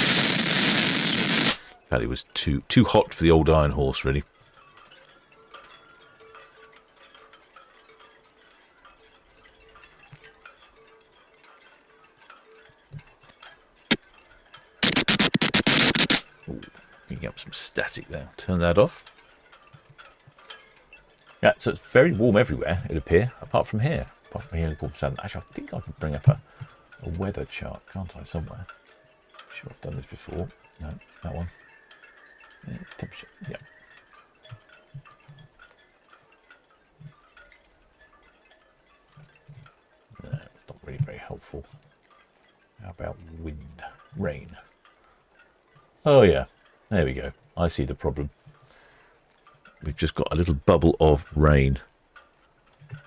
fact, it was too hot for the old iron horse, really. Ooh, picking up some static there. Turn that off. Yeah, so it's very warm everywhere, it appears, apart from here. Apart from here in Port Sound. Actually, I think I can bring up a weather chart, can't I, somewhere? Sure, I've done this before. No, that one. Yeah, temperature, yeah. No, it's not really very helpful. How about wind? Rain. Oh, yeah. There we go. I see the problem. We've just got a little bubble of rain.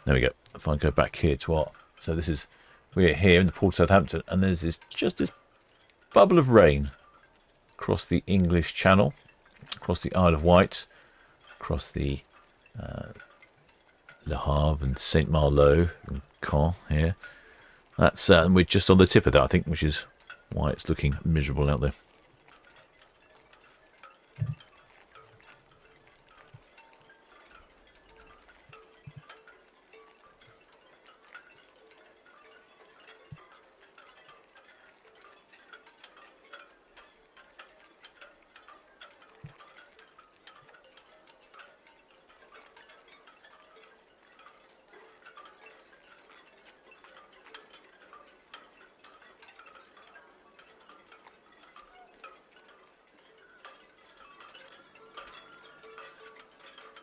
There we go. If I go back here to our... So this is... We're here in the port of Southampton, and there's just this bubble of rain across the English Channel, across the Isle of Wight, across the Le Havre and Saint Malo and Caen here. That's we're just on the tip of that, I think, which is why it's looking miserable out there.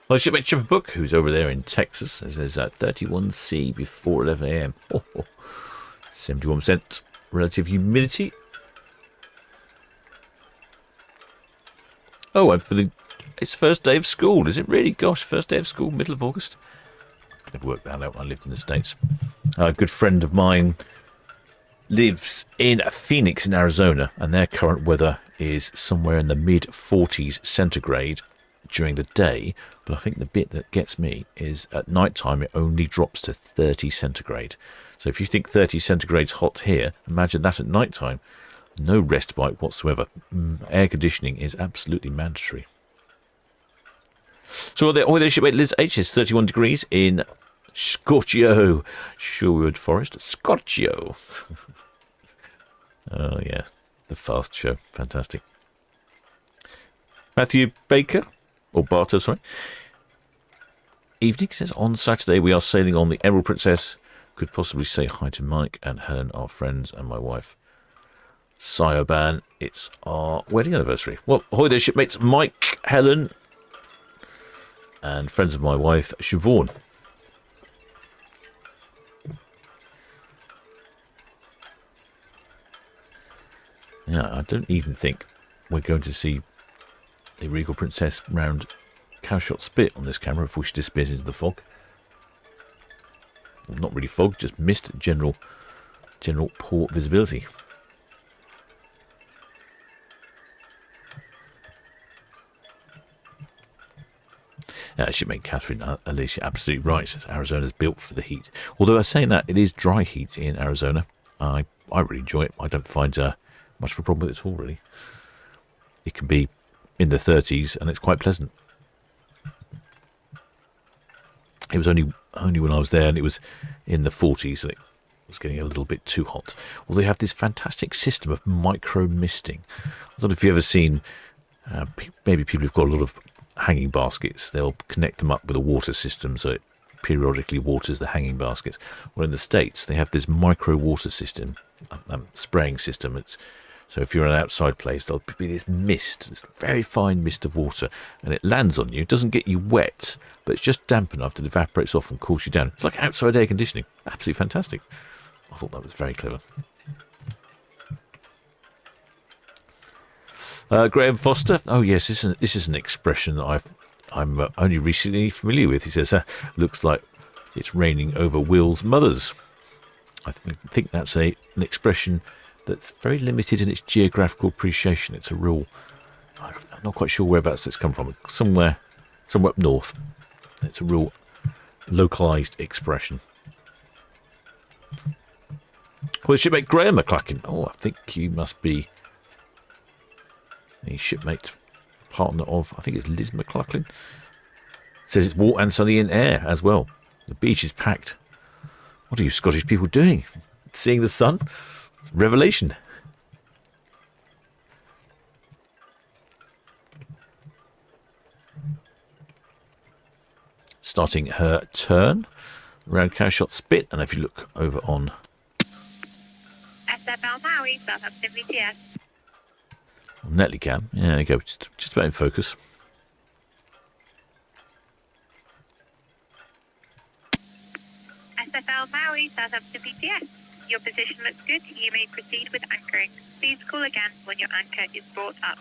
Well, shipmate Chipper Book, who's over there in Texas, says there's 31C before 11 a.m. 71% relative humidity. Oh, and it's first day of school. Is it really? Gosh, first day of school, middle of August. I've worked that out when I lived in the States. A good friend of mine lives in Phoenix in Arizona, and their current weather is somewhere in the mid-40s centigrade during the day, but I think the bit that gets me is at night time it only drops to 30 centigrade. So if you think 30 centigrade's hot here, imagine that at night time. No respite whatsoever. Air conditioning is absolutely mandatory. So the shipmate Liz H is 31 degrees in Scorchio, Sherwood Forest. Scorchio. Oh yeah, the fast show, fantastic. Matthew Baker. Or Barter, sorry. Evening says, on Saturday we are sailing on the Regal Princess. Could possibly say hi to Mike and Helen, our friends, and my wife, Sioban. It's our wedding anniversary. Well, ahoy there, shipmates. Mike, Helen, and friends of my wife, Siobhan. Yeah, I don't even think we're going to see the Regal Princess round Cowshot Spit on this camera before she disappears into the fog. Well, not really fog, just mist, general poor visibility. Shipmate Catherine Alicia, absolutely right. Says Arizona's built for the heat. Although I say that, it is dry heat in Arizona. I really enjoy it. I don't find much of a problem with it at all, really. It can be in the 30s, and it's quite pleasant. It was only when I was there, and it was in the 40s, and it was getting a little bit too hot. Well, they have this fantastic system of micro misting. I don't know if you've ever seen, maybe people who've got a lot of hanging baskets, they'll connect them up with a water system so it periodically waters the hanging baskets. Well, in the States, they have this micro water system, spraying system. So if you're in an outside place, there'll be this mist, this very fine mist of water, and it lands on you. It doesn't get you wet, but it's just damp enough that it evaporates off and cools you down. It's like outside air conditioning. Absolutely fantastic. I thought that was very clever. Graham Foster. Oh yes, this is an expression that I'm only recently familiar with. He says, "Looks like it's raining over Will's mothers." I think that's an expression that's very limited in its geographical appreciation. It's a real, I'm not quite sure whereabouts it's come from. Somewhere up north. It's a real localised expression. Well, shipmate Graham McClacken. Oh, I think you must be the shipmate partner of, I think it's Liz McLaughlin. Says it's warm and sunny in air as well. The beach is packed. What are you Scottish people doing? Seeing the sun? Revelation. Starting her turn around Cowshot Spit, and if you look over on SFL Maui, Southampton VTS. Netley Cam, yeah, there you go, just about in focus. SFL Maui, Southampton VTS. Your position looks good. You may proceed with anchoring. Please call again when your anchor is brought up.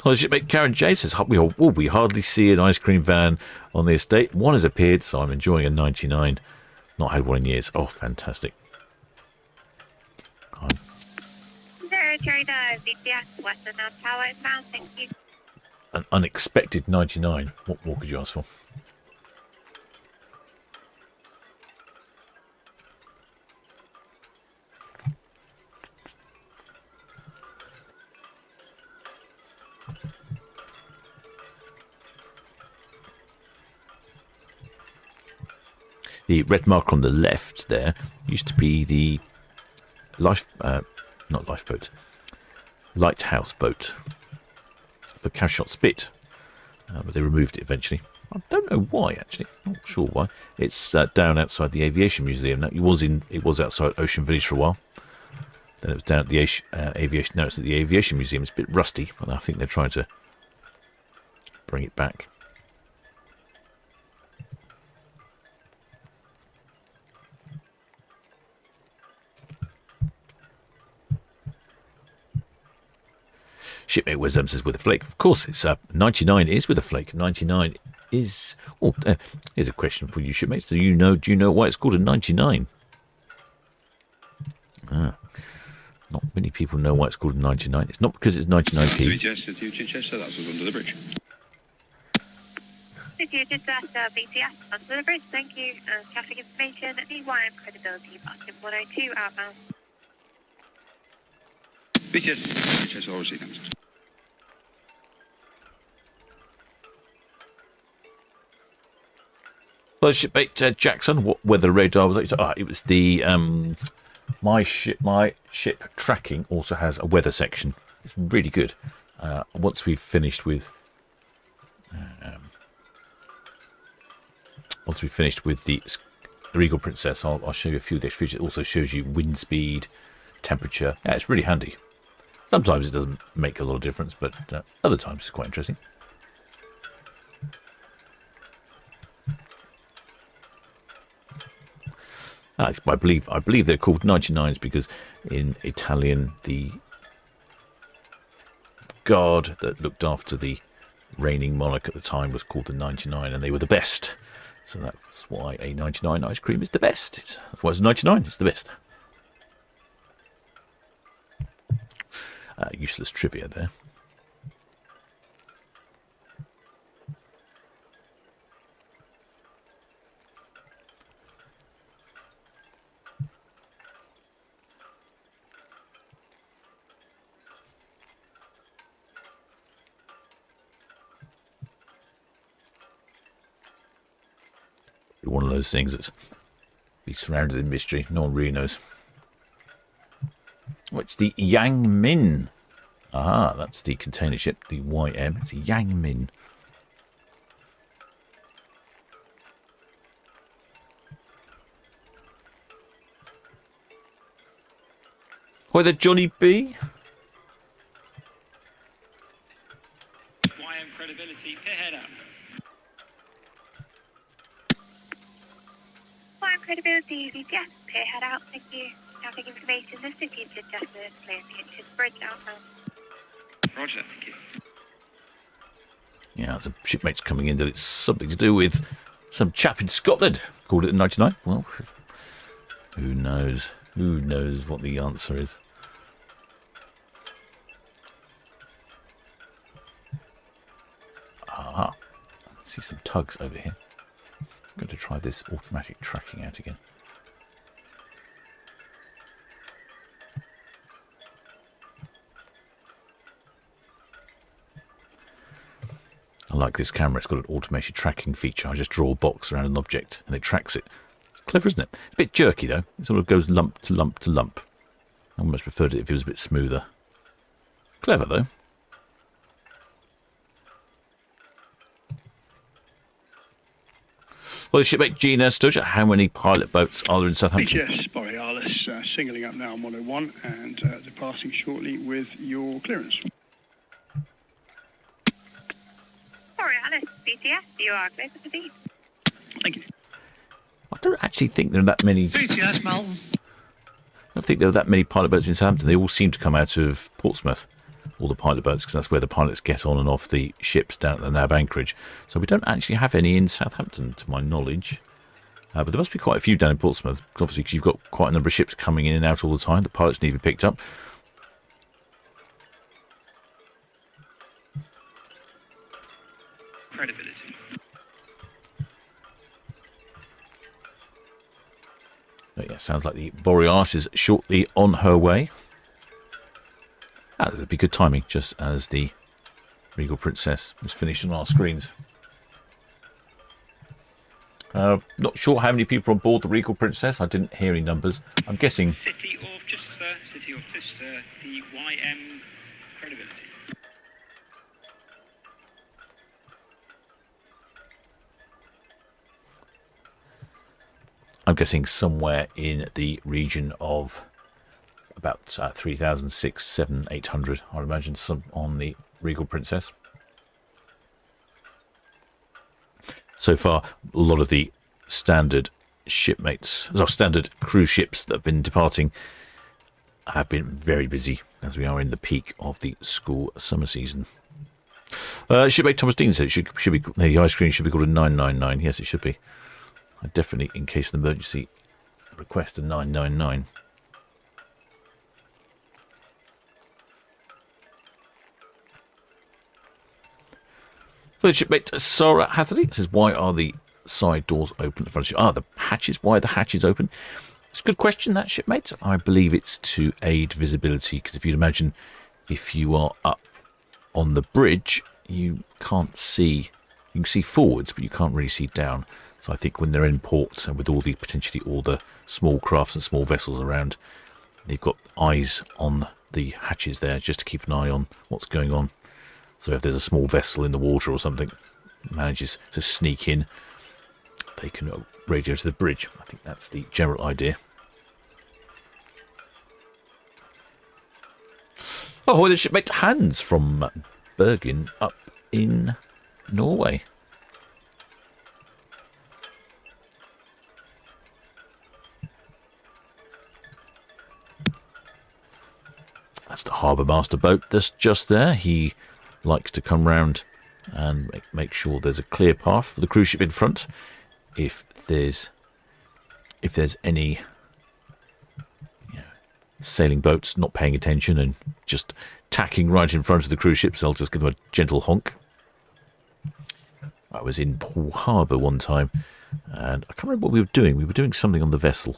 Well, shipmate Karen J says, we hardly see an ice cream van on the estate. One has appeared, so I'm enjoying a 99. Not had one in years. Oh, fantastic. Zero Trader, VTS, Western North Tower inbound. Thank you. An unexpected 99. What more could you ask for? The red mark on the left there used to be the not lifeboat, lighthouse boat for Cowshot Spit, but they removed it eventually. I don't know why, actually. Not sure why. It's down outside the Aviation Museum now. It was outside Ocean Village for a while. Then it was down at the Aviation. Now it's at the Aviation Museum. It's a bit rusty, but I think they're trying to bring it back. Shipmate Wisdom says with a flake. Of course, it's 99 is with a flake. 99 is. Oh, here's a question for you, shipmates. Do you know why it's called a 99? Not many people know why it's called a 99. It's not because it's 99p. Chichester, that was under the bridge. BTS, under the bridge. Thank you. Traffic information, the YM credibility, Boston 102 outbound. BTS, Chichester, obviously, thanks. Well, shipmate Jackson, what weather radar was it? It was the my ship tracking also has a weather section. It's really good. Once we've finished with the Regal Princess, I'll show you a few of these features. It also shows you wind speed, temperature. Yeah, it's really handy. Sometimes it doesn't make a lot of difference, but other times it's quite interesting. I believe they're called 99s because in Italian the guard that looked after the reigning monarch at the time was called the 99, and they were the best. So that's why a 99 ice cream is the best. That's why it's 99. It's the best. Useless trivia there. One of those things that's be surrounded in mystery. No one really knows. Oh, it's the Yang Min. Aha, that's the container ship, the YM. It's a Yang Min. Why the Johnny B? YM credibility, pier head up. YM credibility, VPS, pier head out, thank you. Traffic information, the city is adjusted, clear pitches, bridge outbound. Roger, thank you. Yeah, there's a shipmate's coming in that it's something to do with some chap in Scotland. Called it in 99. Well, who knows? Who knows what the answer is? Ah, let's see some tugs over here. I'm going to try this automatic tracking out again. I like this camera. It's got an automated tracking feature. I just draw a box around an object and it tracks it. It's clever, isn't it? It's a bit jerky, though. It sort of goes lump to lump to lump. I almost preferred it if it was a bit smoother. Clever, though. Well, the shipmate Gina Sturge, how many pilot boats are there in Southampton? Busiest Borealis, singling up now on 101 and departing shortly with your clearance. Borealis, BTS, you are clear for the beat. Thank you. I don't actually think there are that many. BTS, Melton. I don't think there are that many pilot boats in Southampton. They all seem to come out of Portsmouth, all the pilot boats, because that's where the pilots get on and off the ships down at the NAB anchorage. So we don't actually have any in Southampton, to my knowledge. But there must be quite a few down in Portsmouth, obviously, because you've got quite a number of ships coming in and out all the time. The pilots need to be picked up. Credibility. But yeah, sounds like the Borealis is shortly on her way. That would be good timing, just as the Regal Princess was finished on our screens. Not sure how many people are on board the Regal Princess. I didn't hear any numbers. I'm guessing. City of Chester, the YM credibility. I'm guessing somewhere in the region of about 3,600, 700, 800. I would imagine some on the Regal Princess. So far, a lot of the standard shipmates, standard cruise ships that have been departing have been very busy as we are in the peak of the school summer season. Shipmate Thomas Dean said it should be the ice cream should be called a 999. Yes, it should be. I definitely, in case of an emergency, request a 999. So the shipmate Sarah Hatherley says, why are the side doors open at the front of the ship? The hatches. Why are the hatches open? It's a good question, that shipmate. I believe it's to aid visibility, because if you'd imagine, if you are up on the bridge, you can't see. You can see forwards, but you can't really see down. So I think when they're in port and with potentially all the small crafts and small vessels around, they've got eyes on the hatches there just to keep an eye on what's going on. So if there's a small vessel in the water or something manages to sneak in, they can radio to the bridge. I think that's the general idea. Oh, the shipmate Hans from Bergen up in Norway. That's the harbour master boat that's just there. He likes to come round and make sure there's a clear path for the cruise ship in front. If there's any sailing boats not paying attention and just tacking right in front of the cruise ships, they'll just give them a gentle honk. I was in Poole Harbour one time, and I can't remember what we were doing. We were doing something on the vessel.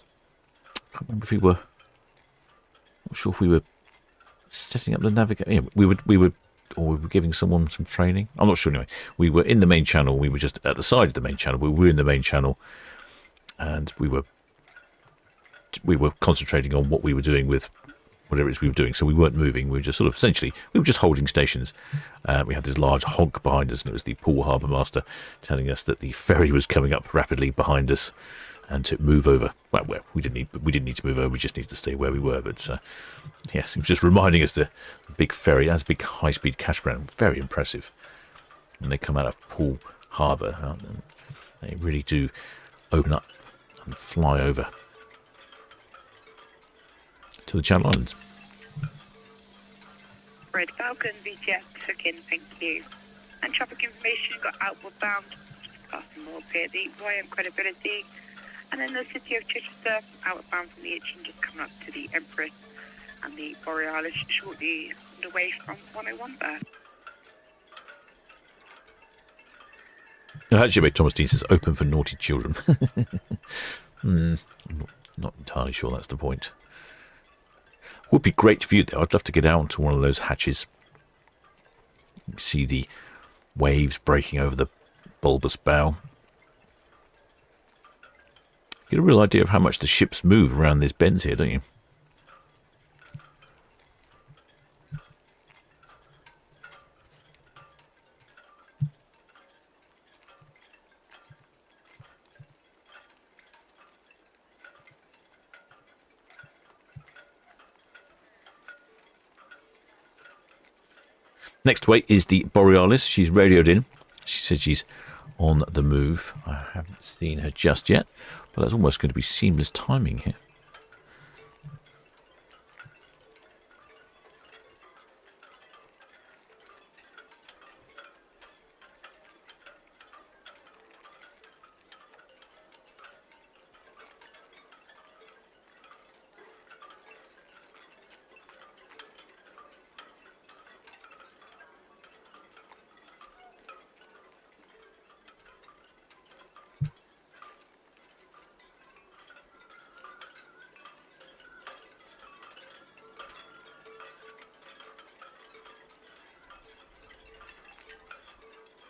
I can't remember if we were. Not sure if we were setting up the navigation. We were giving someone some training. I'm not sure anyway. We were in the main channel. We were just at the side of the main channel. We were in the main channel, and we were concentrating on what we were doing with whatever it is we were doing. So we weren't moving. We were just we were just holding stations. We had this large honk behind us, and it was the poor harbour master telling us that the ferry was coming up rapidly behind us and to move over. Well, we didn't need to move over. We just needed to stay where we were. But yes, it was just reminding us the big ferry has a big high-speed cash ground. Very impressive. When they come out of Poole Harbour, they really do open up and fly over to the Channel Islands. Red Falcon, VTS, took in, thank you. And traffic information got outward bound, passing more here, the YM credibility. And then the city of Chichester, outward bound from the Itchin, just coming up to the Empress and the Borealis, shortly underway from 101 there. Actually, Thomas Dean says open for naughty children. I'm not entirely sure that's the point. Would be great view there. I'd love to get out to one of those hatches. See the waves breaking over the bulbous bow. Get a real idea of how much the ships move around these bends here, don't you? Next away is the Borealis. She's radioed in. She said she's on the move. I haven't seen her just yet, but that's almost going to be seamless timing here.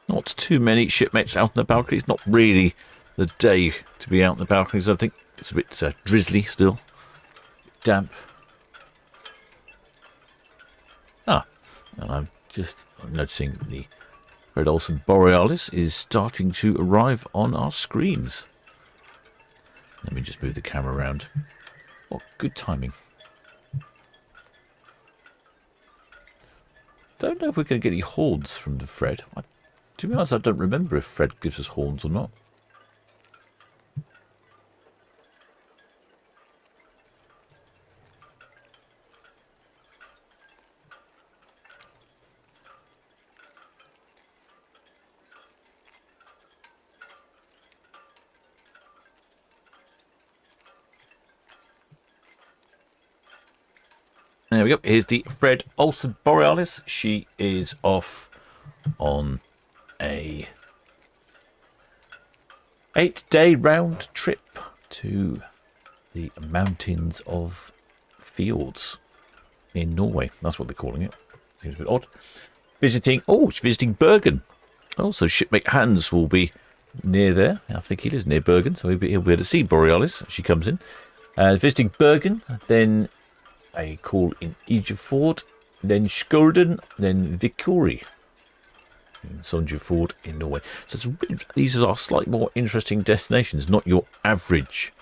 Not too many shipmates out on the balconies. Not really the day to be out on the balconies. I think it's a bit drizzly still, damp. And I'm just noticing the Red Olsen Borealis is starting to arrive on our screens. Let me just move the camera around. What good timing. Don't know if we're going to get any horns from the Fred. To be honest, I don't remember if Fred gives us horns or not. There we go. Here's the Fred Olsen Borealis. She is off on a 8-day round trip to the mountains of Fjords in Norway. That's what they're calling it. Seems a bit odd. It's visiting Bergen. Also, shipmate Hans will be near there. I think he lives near Bergen, so he'll be able to see Borealis as she comes in. Visiting Bergen, then a call in Ijefjord, then Skolden, then Vikuri. Sonjefjord in Norway. So these are slightly more interesting destinations, not your average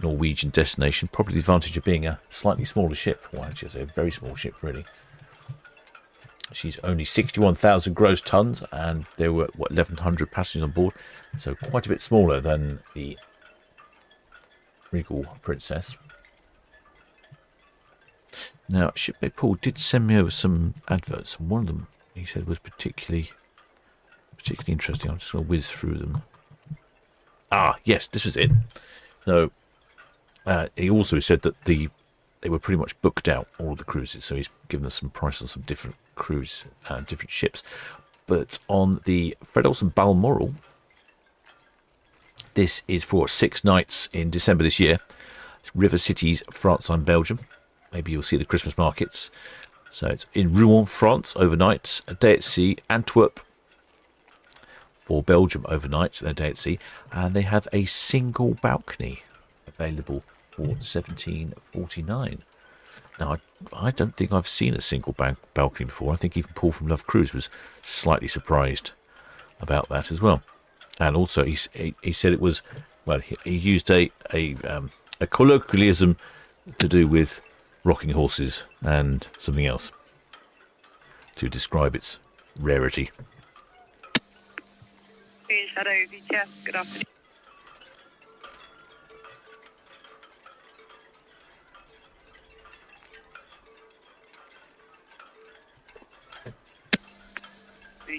Norwegian destination. Probably the advantage of being a slightly smaller ship. Well, actually, a very small ship, really. She's only 61,000 gross tons, and there were 1,100 passengers on board, so quite a bit smaller than the Regal Princess. Now, shipmate Paul did send me over some adverts, and one of them he said was particularly interesting. I'm just going to whiz through them. Yes, this was it. So he also said that they were pretty much booked out, all of the cruises. So he's given us some prices on some different cruise, different ships. But on the Fred Olsen Balmoral, this is for 6 nights in December this year. It's River Cities, France and Belgium. Maybe you'll see the Christmas markets. So it's in Rouen, France, overnight, a day at sea, Antwerp, for Belgium overnight, their day at sea, and they have a single balcony available for £17.49. Now, I don't think I've seen a single balcony before. I think even Paul from Love Cruise was slightly surprised about that as well. And also, he said it was, well, he used a colloquialism to do with rocking horses and something else to describe its rarity. Shadow, VTS, good afternoon.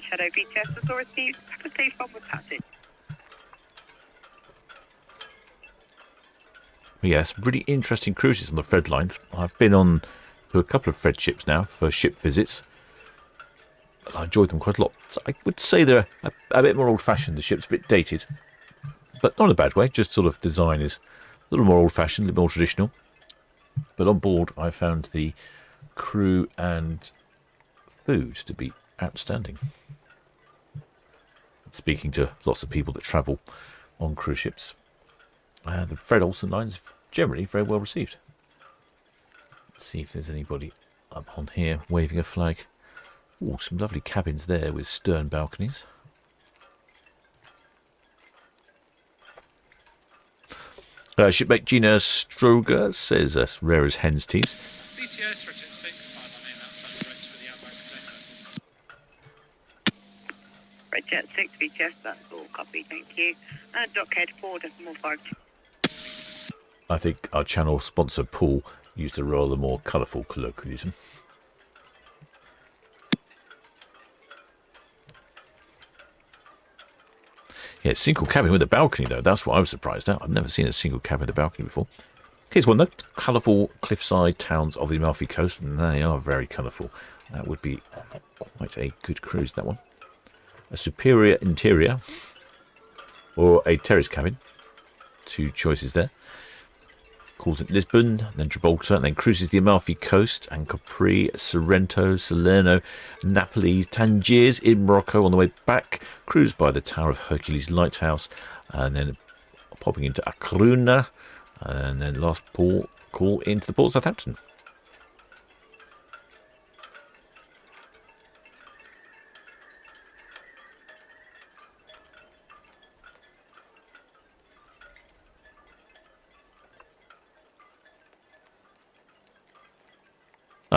Shadow VTS Authority, Pepper Stage 1 with passage. Yes, really interesting cruises on the Fred lines. I've been on to a couple of Fred ships now for ship visits. I enjoyed them quite a lot. So I would say they're a bit more old-fashioned. The ship's a bit dated, but not in a bad way. Just sort of design is a little more old-fashioned, a little more traditional. But on board, I found the crew and food to be outstanding. Speaking to lots of people that travel on cruise ships, the Fred Olsen lines generally very well received. Let's see if there's anybody up on here waving a flag. Oh, some lovely cabins there with stern balconies. Shipmate Gina Stroger says as rare as hen's teeth. BTS, Roger 6, 5 on in, outside the Red Jet right for the outbound container. 6 VTS, that's all, copy, thank you. And Dockhead 4.5. I think our channel sponsor Paul used a rather more colourful colloquialism. Yeah, single cabin with a balcony though. That's what I was surprised at. I've never seen a single cabin with a balcony before. Here's one though. Colourful cliffside towns of the Amalfi Coast, and they are very colourful. That would be quite a good cruise, that one. A superior interior or a terrace cabin. Two choices there. Calls at Lisbon, then Gibraltar, and then cruises the Amalfi Coast and Capri, Sorrento, Salerno, Napoli, Tangiers in Morocco on the way back. Cruise by the Tower of Hercules Lighthouse, and then popping into A Coruña, and then last call into the port of Southampton.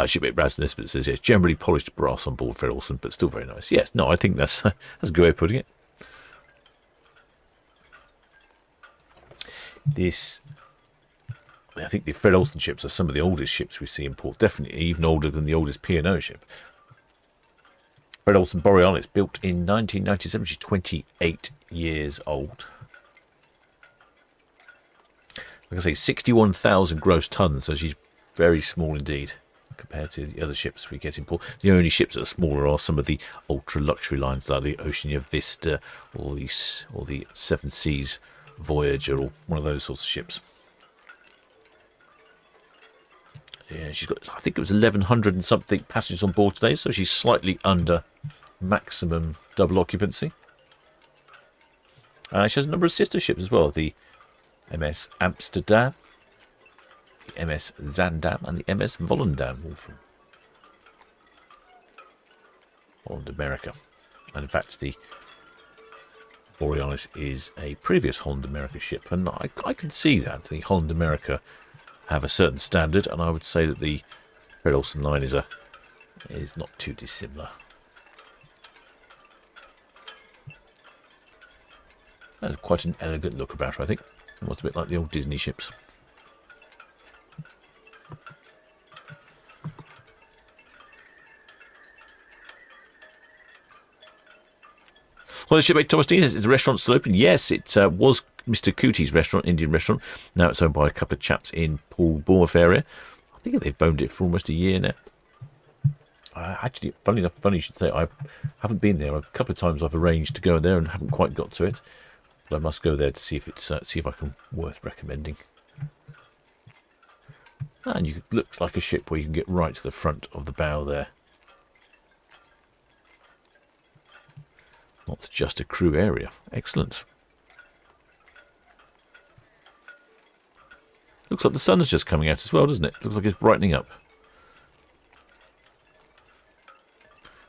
Shipmate Rasmus says, yes, generally polished brass on board Fred Olsen, but still very nice. Yes, no, I think that's a good way of putting it. I think the Fred Olsen ships are some of the oldest ships we see in port, definitely even older than the oldest P&O ship. Fred Olsen Borealis, built in 1997, she's 28 years old. Like I say, 61,000 gross tons, so she's very small indeed compared to the other ships we get in port. The only ships that are smaller are some of the ultra-luxury lines like the Oceania Vista or the Seven Seas Voyager, or one of those sorts of ships. Yeah, she's got, I think it was 1,100 and something passengers on board today, so she's slightly under maximum double occupancy. She has a number of sister ships as well, the MS Amsterdam, the MS Zandam, and the MS Volendam, all from Holland America. And in fact, the Borealis is a previous Holland America ship, and I can see that the Holland America have a certain standard, and I would say that the Fred Olsen line is not too dissimilar. That's quite an elegant look about her, I think. Almost a bit like the old Disney ships. Well, the shipmate Thomas Dean says, is the restaurant still open? Yes, it was Mr. Cootie's restaurant, Indian restaurant. Now it's owned by a couple of chaps in Paul Bournemouth area. I think they've owned it for almost a year now. Actually, funny you should say, I haven't been there. A couple of times I've arranged to go there and haven't quite got to it. But I must go there to see if it's I can worth recommending. And it looks like a ship where you can get right to the front of the bow there. Not not just a crew area. Excellent. Looks like the sun is just coming out as well, doesn't it? Looks like it's brightening up.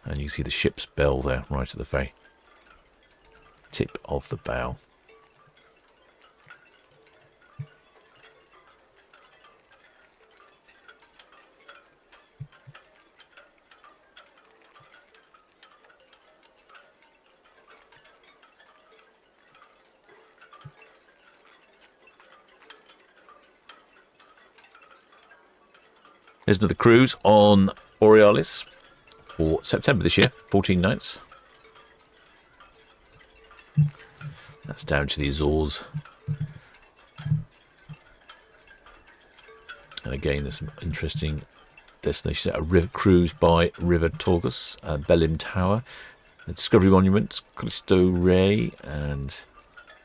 And you see the ship's bell there, right at the very tip of the bow. There's another cruise on Borealis for September this year, 14 nights. That's down to the Azores. And again, there's some interesting destinations. A river cruise by River Torgus, Belém Tower, the Discovery Monument, Cristo Rey, and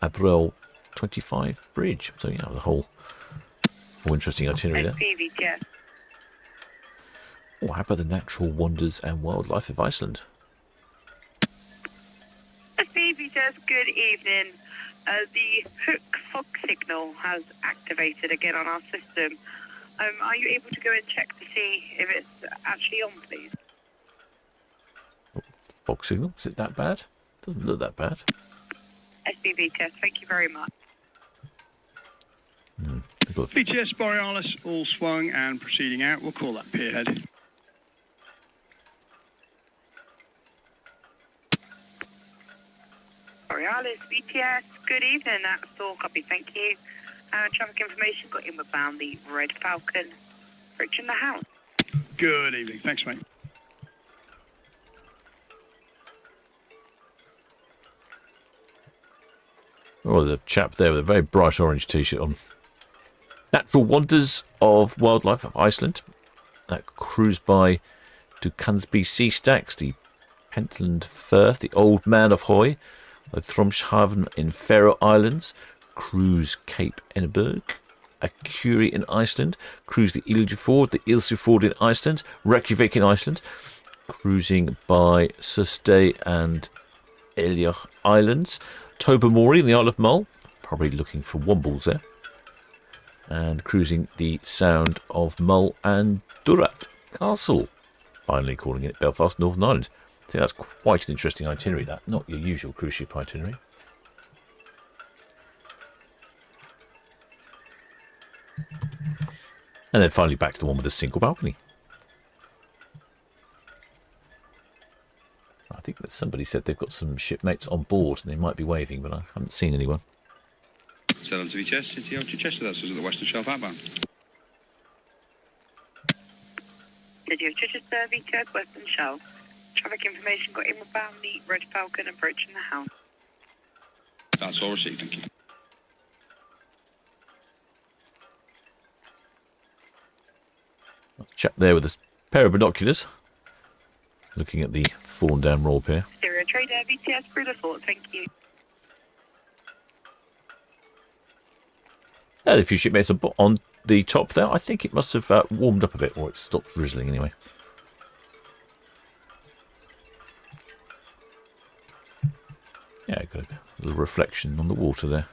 Abreu 25 Bridge. So, yeah, the whole interesting itinerary there. SPVTS. Oh, how about the natural wonders and wildlife of Iceland? SPVTS, good evening. The hook fog signal has activated again on our system. Are you able to go and check to see if it's actually on, please? Fog signal? Is it that bad? Doesn't look that bad. SPVTS, thank you very much. BTS Borealis, all swung and proceeding out. We'll call that pierhead. Borealis, BTS, good evening. That's all copy, thank you. Traffic information got inbound the Red Falcon, approaching the house. Good evening. Thanks, mate. Oh, the chap there with a very bright orange t-shirt on. Natural wonders of wildlife of Iceland. That cruise by Dukansby Sea Stacks, the Pentland Firth, the Old Man of Hoy, the Thromshaven in Faroe Islands, cruise Cape Enneberg, a Curie in Iceland, cruise the Ildefjord, the Ilsefjord in Iceland, Reykjavik in Iceland, cruising by Surstey and Eliach Islands, Tobermory in the Isle of Mull, probably looking for wombles there, and cruising the Sound of Mull and Durat Castle, finally calling it Belfast, Northern Ireland. I think that's quite an interesting itinerary, that. Not your usual cruise ship itinerary. And then finally back to the one with the single balcony. I think that somebody said they've got some shipmates on board and they might be waving, but I haven't seen anyone. Solent Ships, City out to Chester, that's us at the Western Shelf outbound. City of Chichester, VTS, Western Shell. Traffic information got inbound the Red Falcon, approaching the house. That's all received, thank you. Chap there with a pair of binoculars, looking at the fallen down Royal Pier. Stereo Trader, VTS, Bruder Fort, thank you. And a few shipmates on the top there. I think it must have warmed up a bit, or it stopped drizzling anyway. Yeah, got a little reflection on the water there.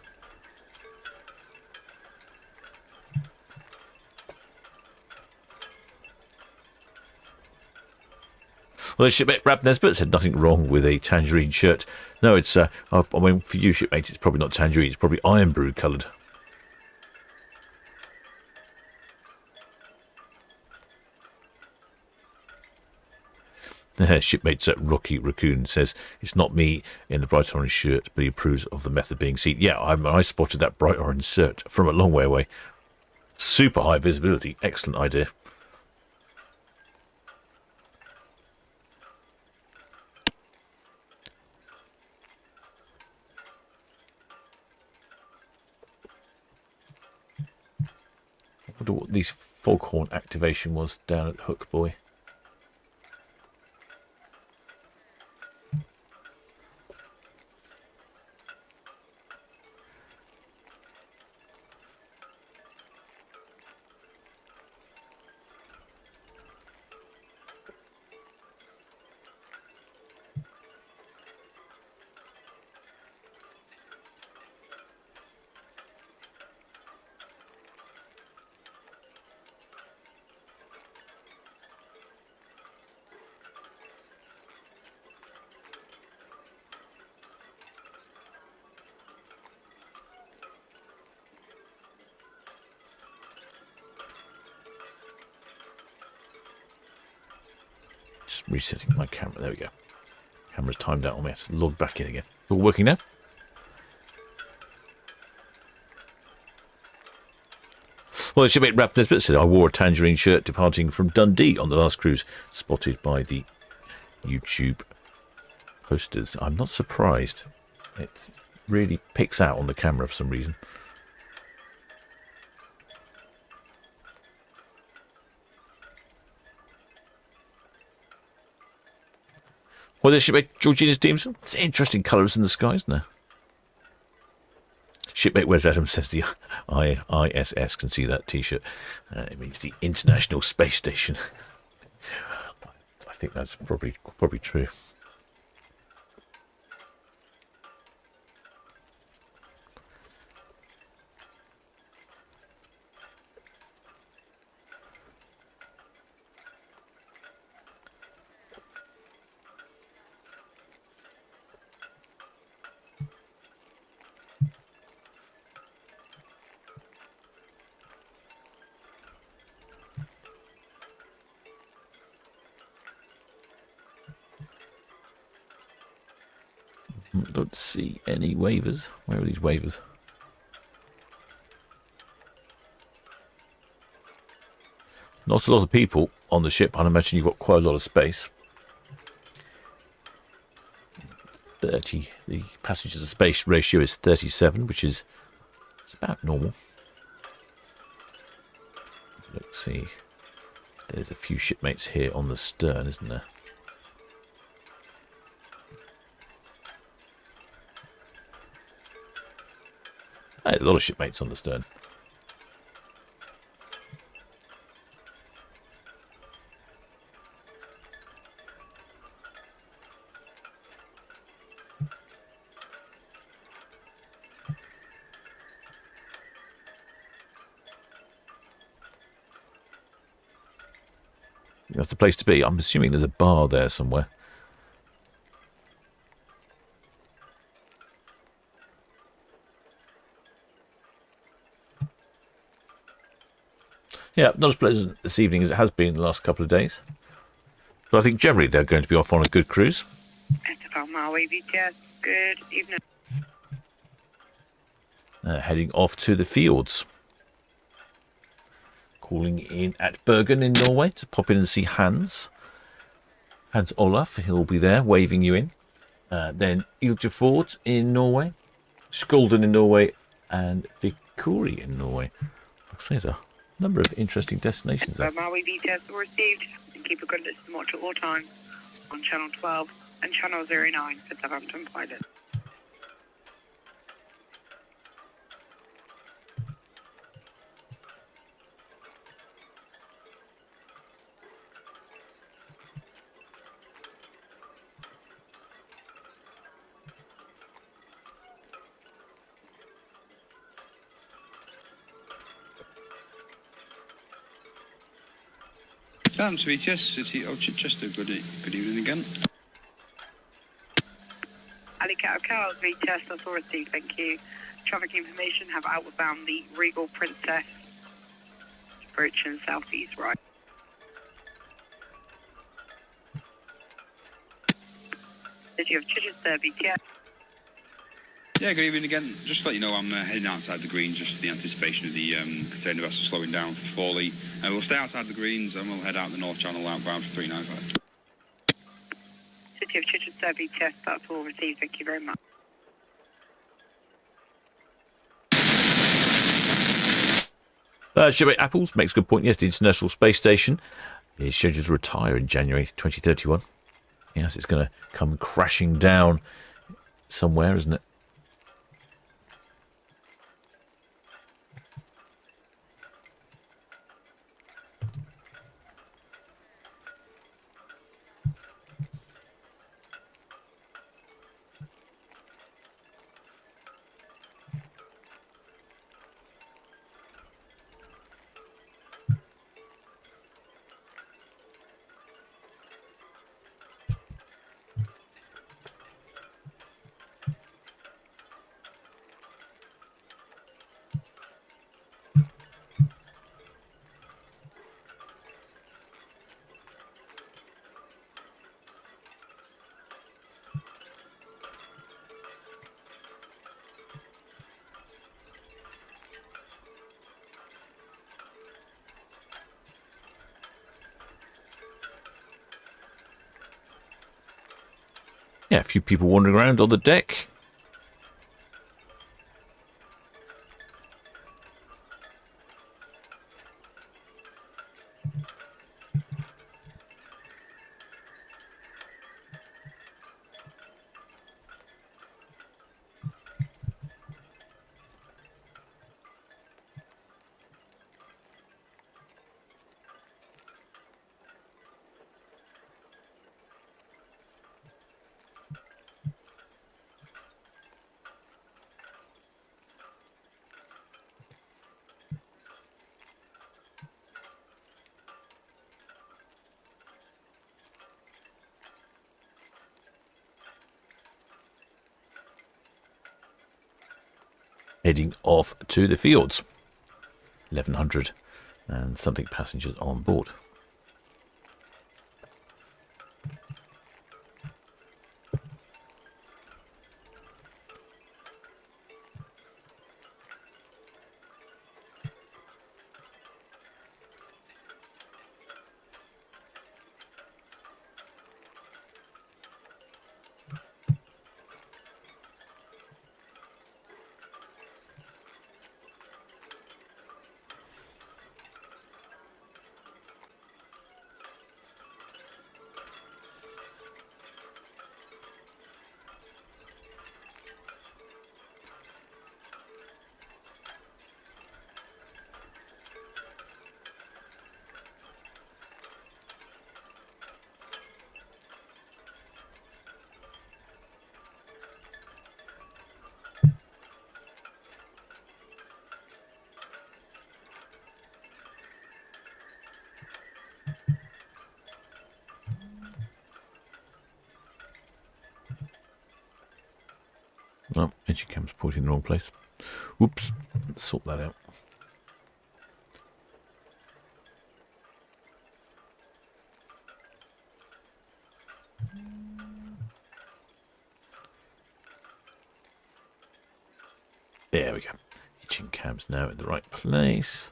Well, the shipmate Rab Nesbitt said nothing wrong with a tangerine shirt. No, it's, I mean, for you shipmates, it's probably not tangerine, it's probably iron brew coloured. Shipmates at Rocky Raccoon says, it's not me in the bright orange shirt, but he approves of the method being seen. Yeah, I spotted that bright orange shirt from a long way away. Super high visibility. Excellent idea. I wonder what this foghorn activation was down at Hook Boy. Just resetting my camera. There we go. Camera's timed out on me. I have to log back in again. All working now? Well, the shipmate Rap Nesbitt said, I wore a tangerine shirt departing from Dundee on the last cruise, spotted by the YouTube posters. I'm not surprised. It really picks out on the camera for some reason. Well, the shipmate Georgina Stevenson. It's interesting colours in the sky, isn't there? Shipmate Wes Adams says the ISS can see that T-shirt. It means the International Space Station. I think that's probably true. Don't see any waivers. Where are these waivers? Not a lot of people on the ship. I'd imagine you've got quite a lot of space. 30. The passengers to space ratio is 37, which is it's about normal. Let's see. There's a few shipmates here on the stern, isn't there? There's a lot of shipmates on the stern. That's the place to be. I'm assuming there's a bar there somewhere. Yeah, not as pleasant this evening as it has been the last couple of days. But I think generally they're going to be off on a good cruise. SFL Maui, VTS, good evening. Heading off to the fields. Calling in at Bergen in Norway to pop in and see Hans. Hans Olaf, he'll be there waving you in. Then Iljafjord in Norway. Skulden in Norway. And Vikuri in Norway. Like I say, there's a number of interesting destinations there. Maui VTS received, and keep a good listen watch at all times on channel 12 and channel 09 for Southampton pilot. Town Quay, City of Chichester. Good evening again. Ali Cows VTS Authority, thank you. Traffic information have outbound the Regal Princess. Approaching southeast right. City of Chichester VTS. Yeah, good evening again. Just to let you know, I'm heading outside the greens just for the anticipation of the container vessel slowing down for Forley. We'll stay outside the greens and we'll head out the North Channel outbound for 395. City of Chichester VTS, that's all received, thank you very much. Shipmate Apples makes a good point. Yes, the International Space Station is scheduled to retire in January 2031. Yes, it's going to come crashing down somewhere, isn't it? Yeah, a few people wandering around on the deck. Heading off to the fields. 1,100 and something passengers on board. Oh, engine cam's pointing in the wrong place. Whoops. Let's sort that out. There we go. Engine cam's now in the right place.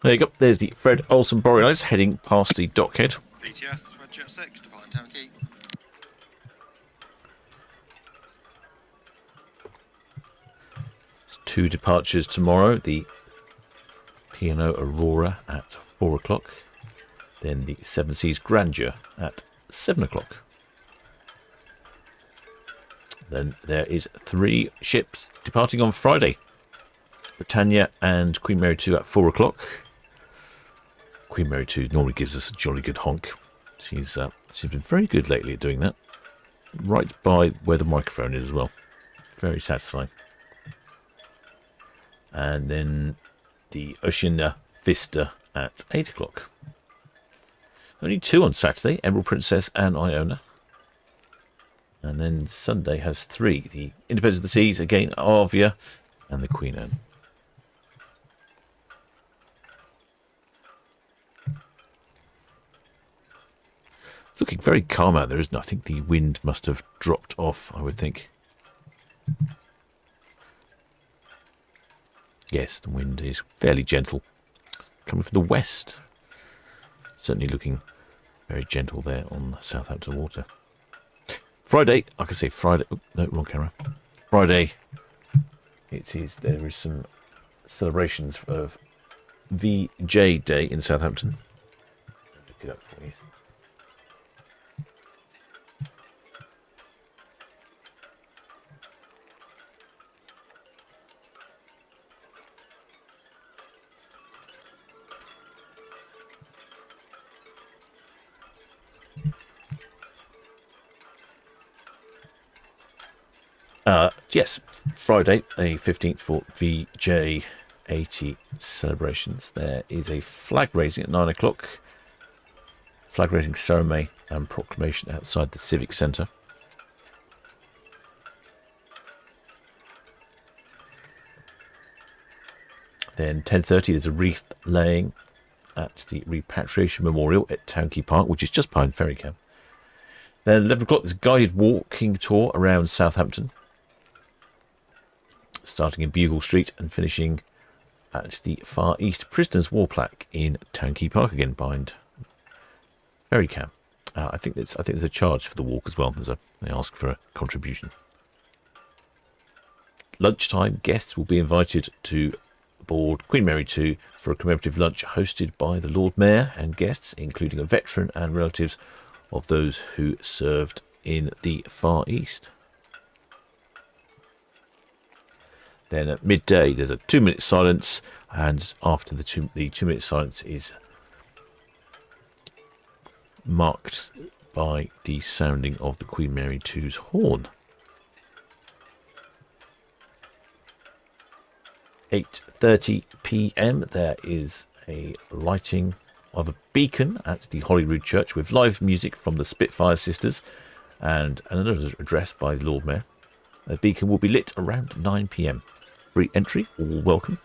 There you go. There's the Fred Olsen Borealis heading past the dockhead. BTS, Red Jet 6, departing Town Quay. There's 2 departures tomorrow. The P&O Aurora at 4 o'clock. Then the Seven Seas Grandeur at 7 o'clock. Then there is 3 ships departing on Friday. Britannia and Queen Mary 2 at 4 o'clock. Queen Mary 2 normally gives us a jolly good honk. She's been very good lately at doing that. Right by where the microphone is as well. Very satisfying. And then the Oceania Vista at 8 o'clock. Only 2 on Saturday, Emerald Princess and Iona. And then Sunday has 3. The Independence of the Seas, again, Arvia and the Queen Anne. Looking very calm out there, isn't it? I think the wind must have dropped off, I would think. Yes, the wind is fairly gentle. It's coming from the west. Certainly looking very gentle there on Southampton water. Friday, I can say Friday. Oh, no, wrong camera. Friday, there is some celebrations of VJ Day in Southampton. Look it up for you. Yes, Friday, the 15th for VJ80 celebrations. There is a flag raising at 9 o'clock. flag raising ceremony and proclamation outside the Civic Centre. Then 10:30 there's a wreath laying at the Repatriation Memorial at Town Quay Park, which is just behind Ferry Camp. Then 11 o'clock there's a guided walking tour around Southampton, starting in Bugle Street and finishing at the Far East Prisoners' War Plaque in Town Quay Park, again behind Ferry Camp. I think there's a charge for the walk as well. They ask for a contribution. Lunchtime, guests will be invited to board Queen Mary 2 for a commemorative lunch hosted by the Lord Mayor and guests, including a veteran and relatives of those who served in the Far East. Then at midday there's a 2-minute silence, and after the 2-minute silence is marked by the sounding of the Queen Mary 2's horn. 8:30 p.m. there is a lighting of a beacon at the Holyrood Church with live music from the Spitfire Sisters and another address by the Lord Mayor. The beacon will be lit around 9 p.m. Free entry, all welcome.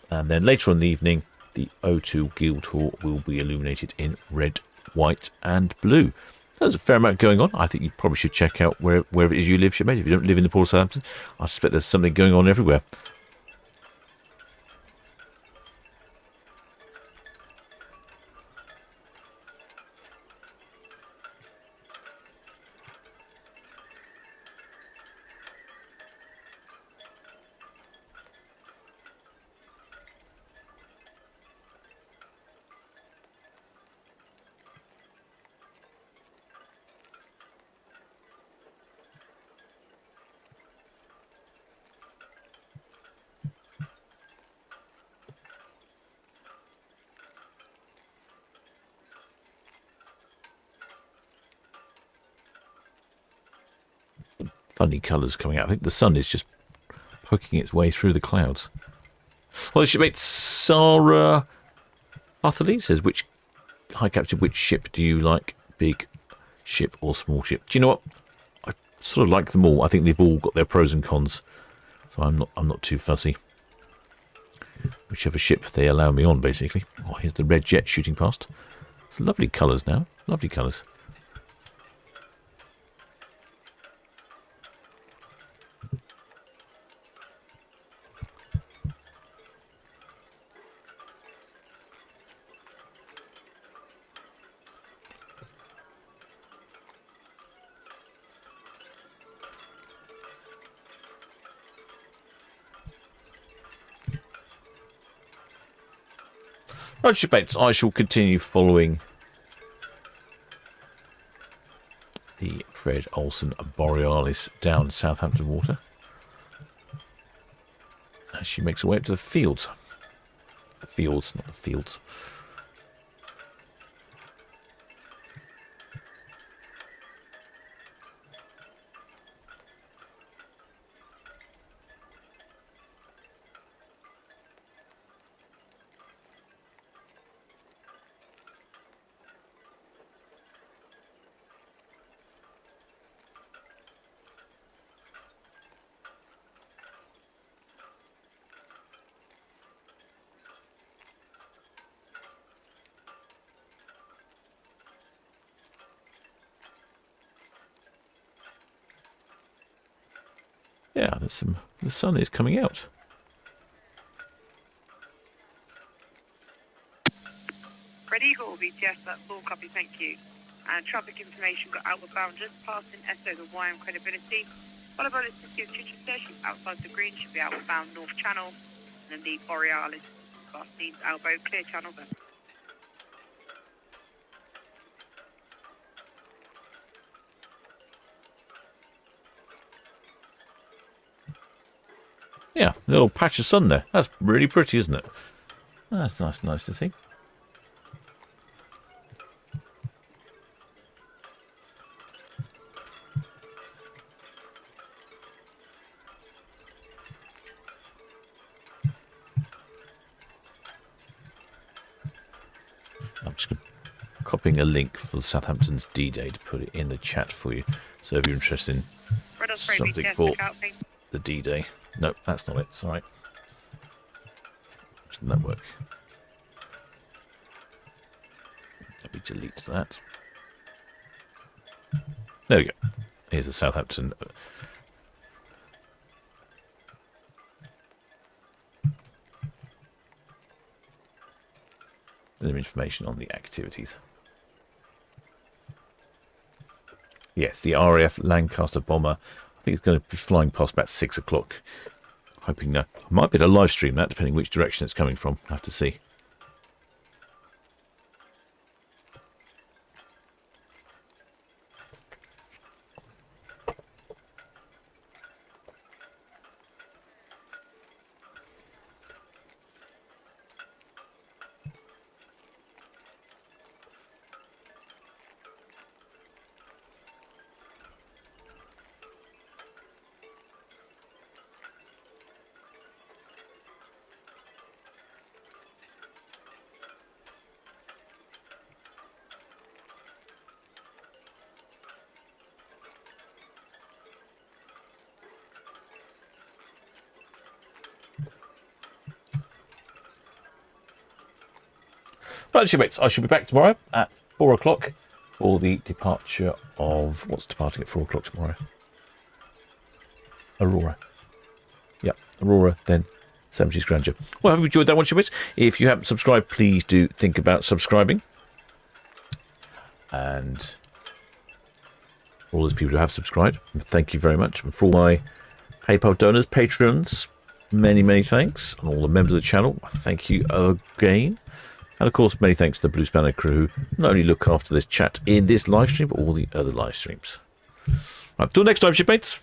And then later on in the evening, the O2 Guildhall will be illuminated in red, white and blue. There's a fair amount going on. I think you probably should check out wherever it is you live, shipmate. If you don't live in the Port of Southampton, I suspect there's something going on everywhere. Funny colours coming out. I think the sun is just poking its way through the clouds. Well, shipmate Sarah Utterly says, High Captain, which ship do you like? Big ship or small ship? Do you know what? I sort of like them all. I think they've all got their pros and cons. So I'm not too fussy. Whichever ship they allow me on, basically. Oh, here's the red jet shooting past. It's lovely colours now. Lovely colours. Right, shipmates, I shall continue following the Fred Olsen Borealis down Southampton water as she makes her way up to the fields. The fields, not the fields. Yeah, the sun is coming out. Red Eagle, BTS, that's all copy, thank you. And traffic information got outward bound just passing Esso, the YM credibility. Followed by the City of Chichester, she's outside the green, should be outward bound North Channel. And then the Borealis, past Dean's Elbow, clear channel there. Yeah, a little patch of sun there. That's really pretty, isn't it? That's nice to see. I'm just going to copying a link for Southampton's D-Day to put it in the chat for you. So if you're interested in Red Osprey something BTS, for look out, thank you. the D-Day. No, that's not it. Sorry. Didn't that work? Let me delete that. There we go. Here's the Southampton. Information on the activities. Yes, the RAF Lancaster bomber. I think it's going to be flying past about 6 o'clock. Hoping that I might be able to live stream that, depending which direction it's coming from. I'll have to see. Right, shipmates, I shall be back tomorrow at 4 o'clock for the departure of... What's departing at 4 o'clock tomorrow? Aurora. Yep, Aurora, then 70s Grandeur. Well, I hope you enjoyed that one, shipmates. If you haven't subscribed, please do think about subscribing. And for all those people who have subscribed, thank you very much. And for all my PayPal donors, patrons, many, many thanks. And all the members of the channel, thank you again. And of course, many thanks to the Blue Spanner crew who not only look after this chat in this live stream, but all the other live streams. Right, till next time, shipmates.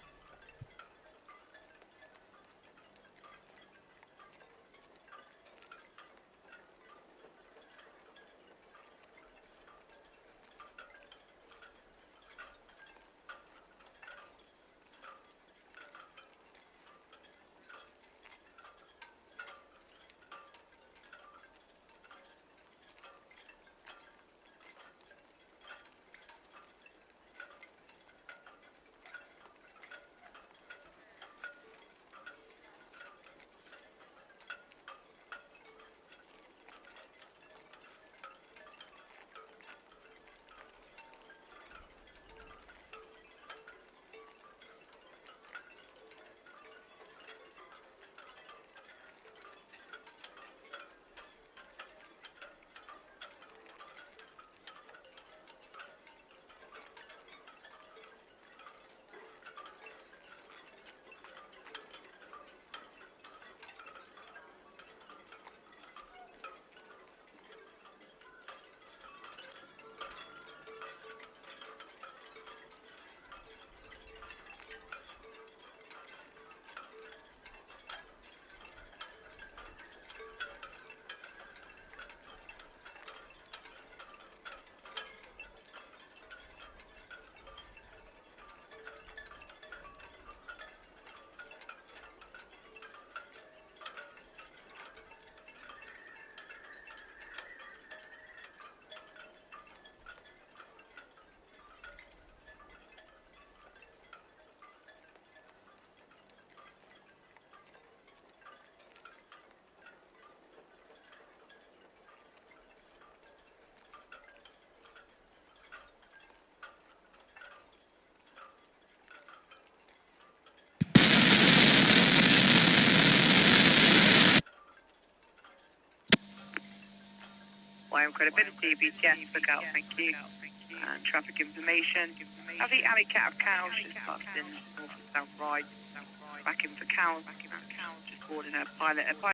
YM credibility, BTS, look out, thank you. And traffic information. Traffic alley cat of cows, just passed in north and south right. Back in for cows, just boarding a pilot.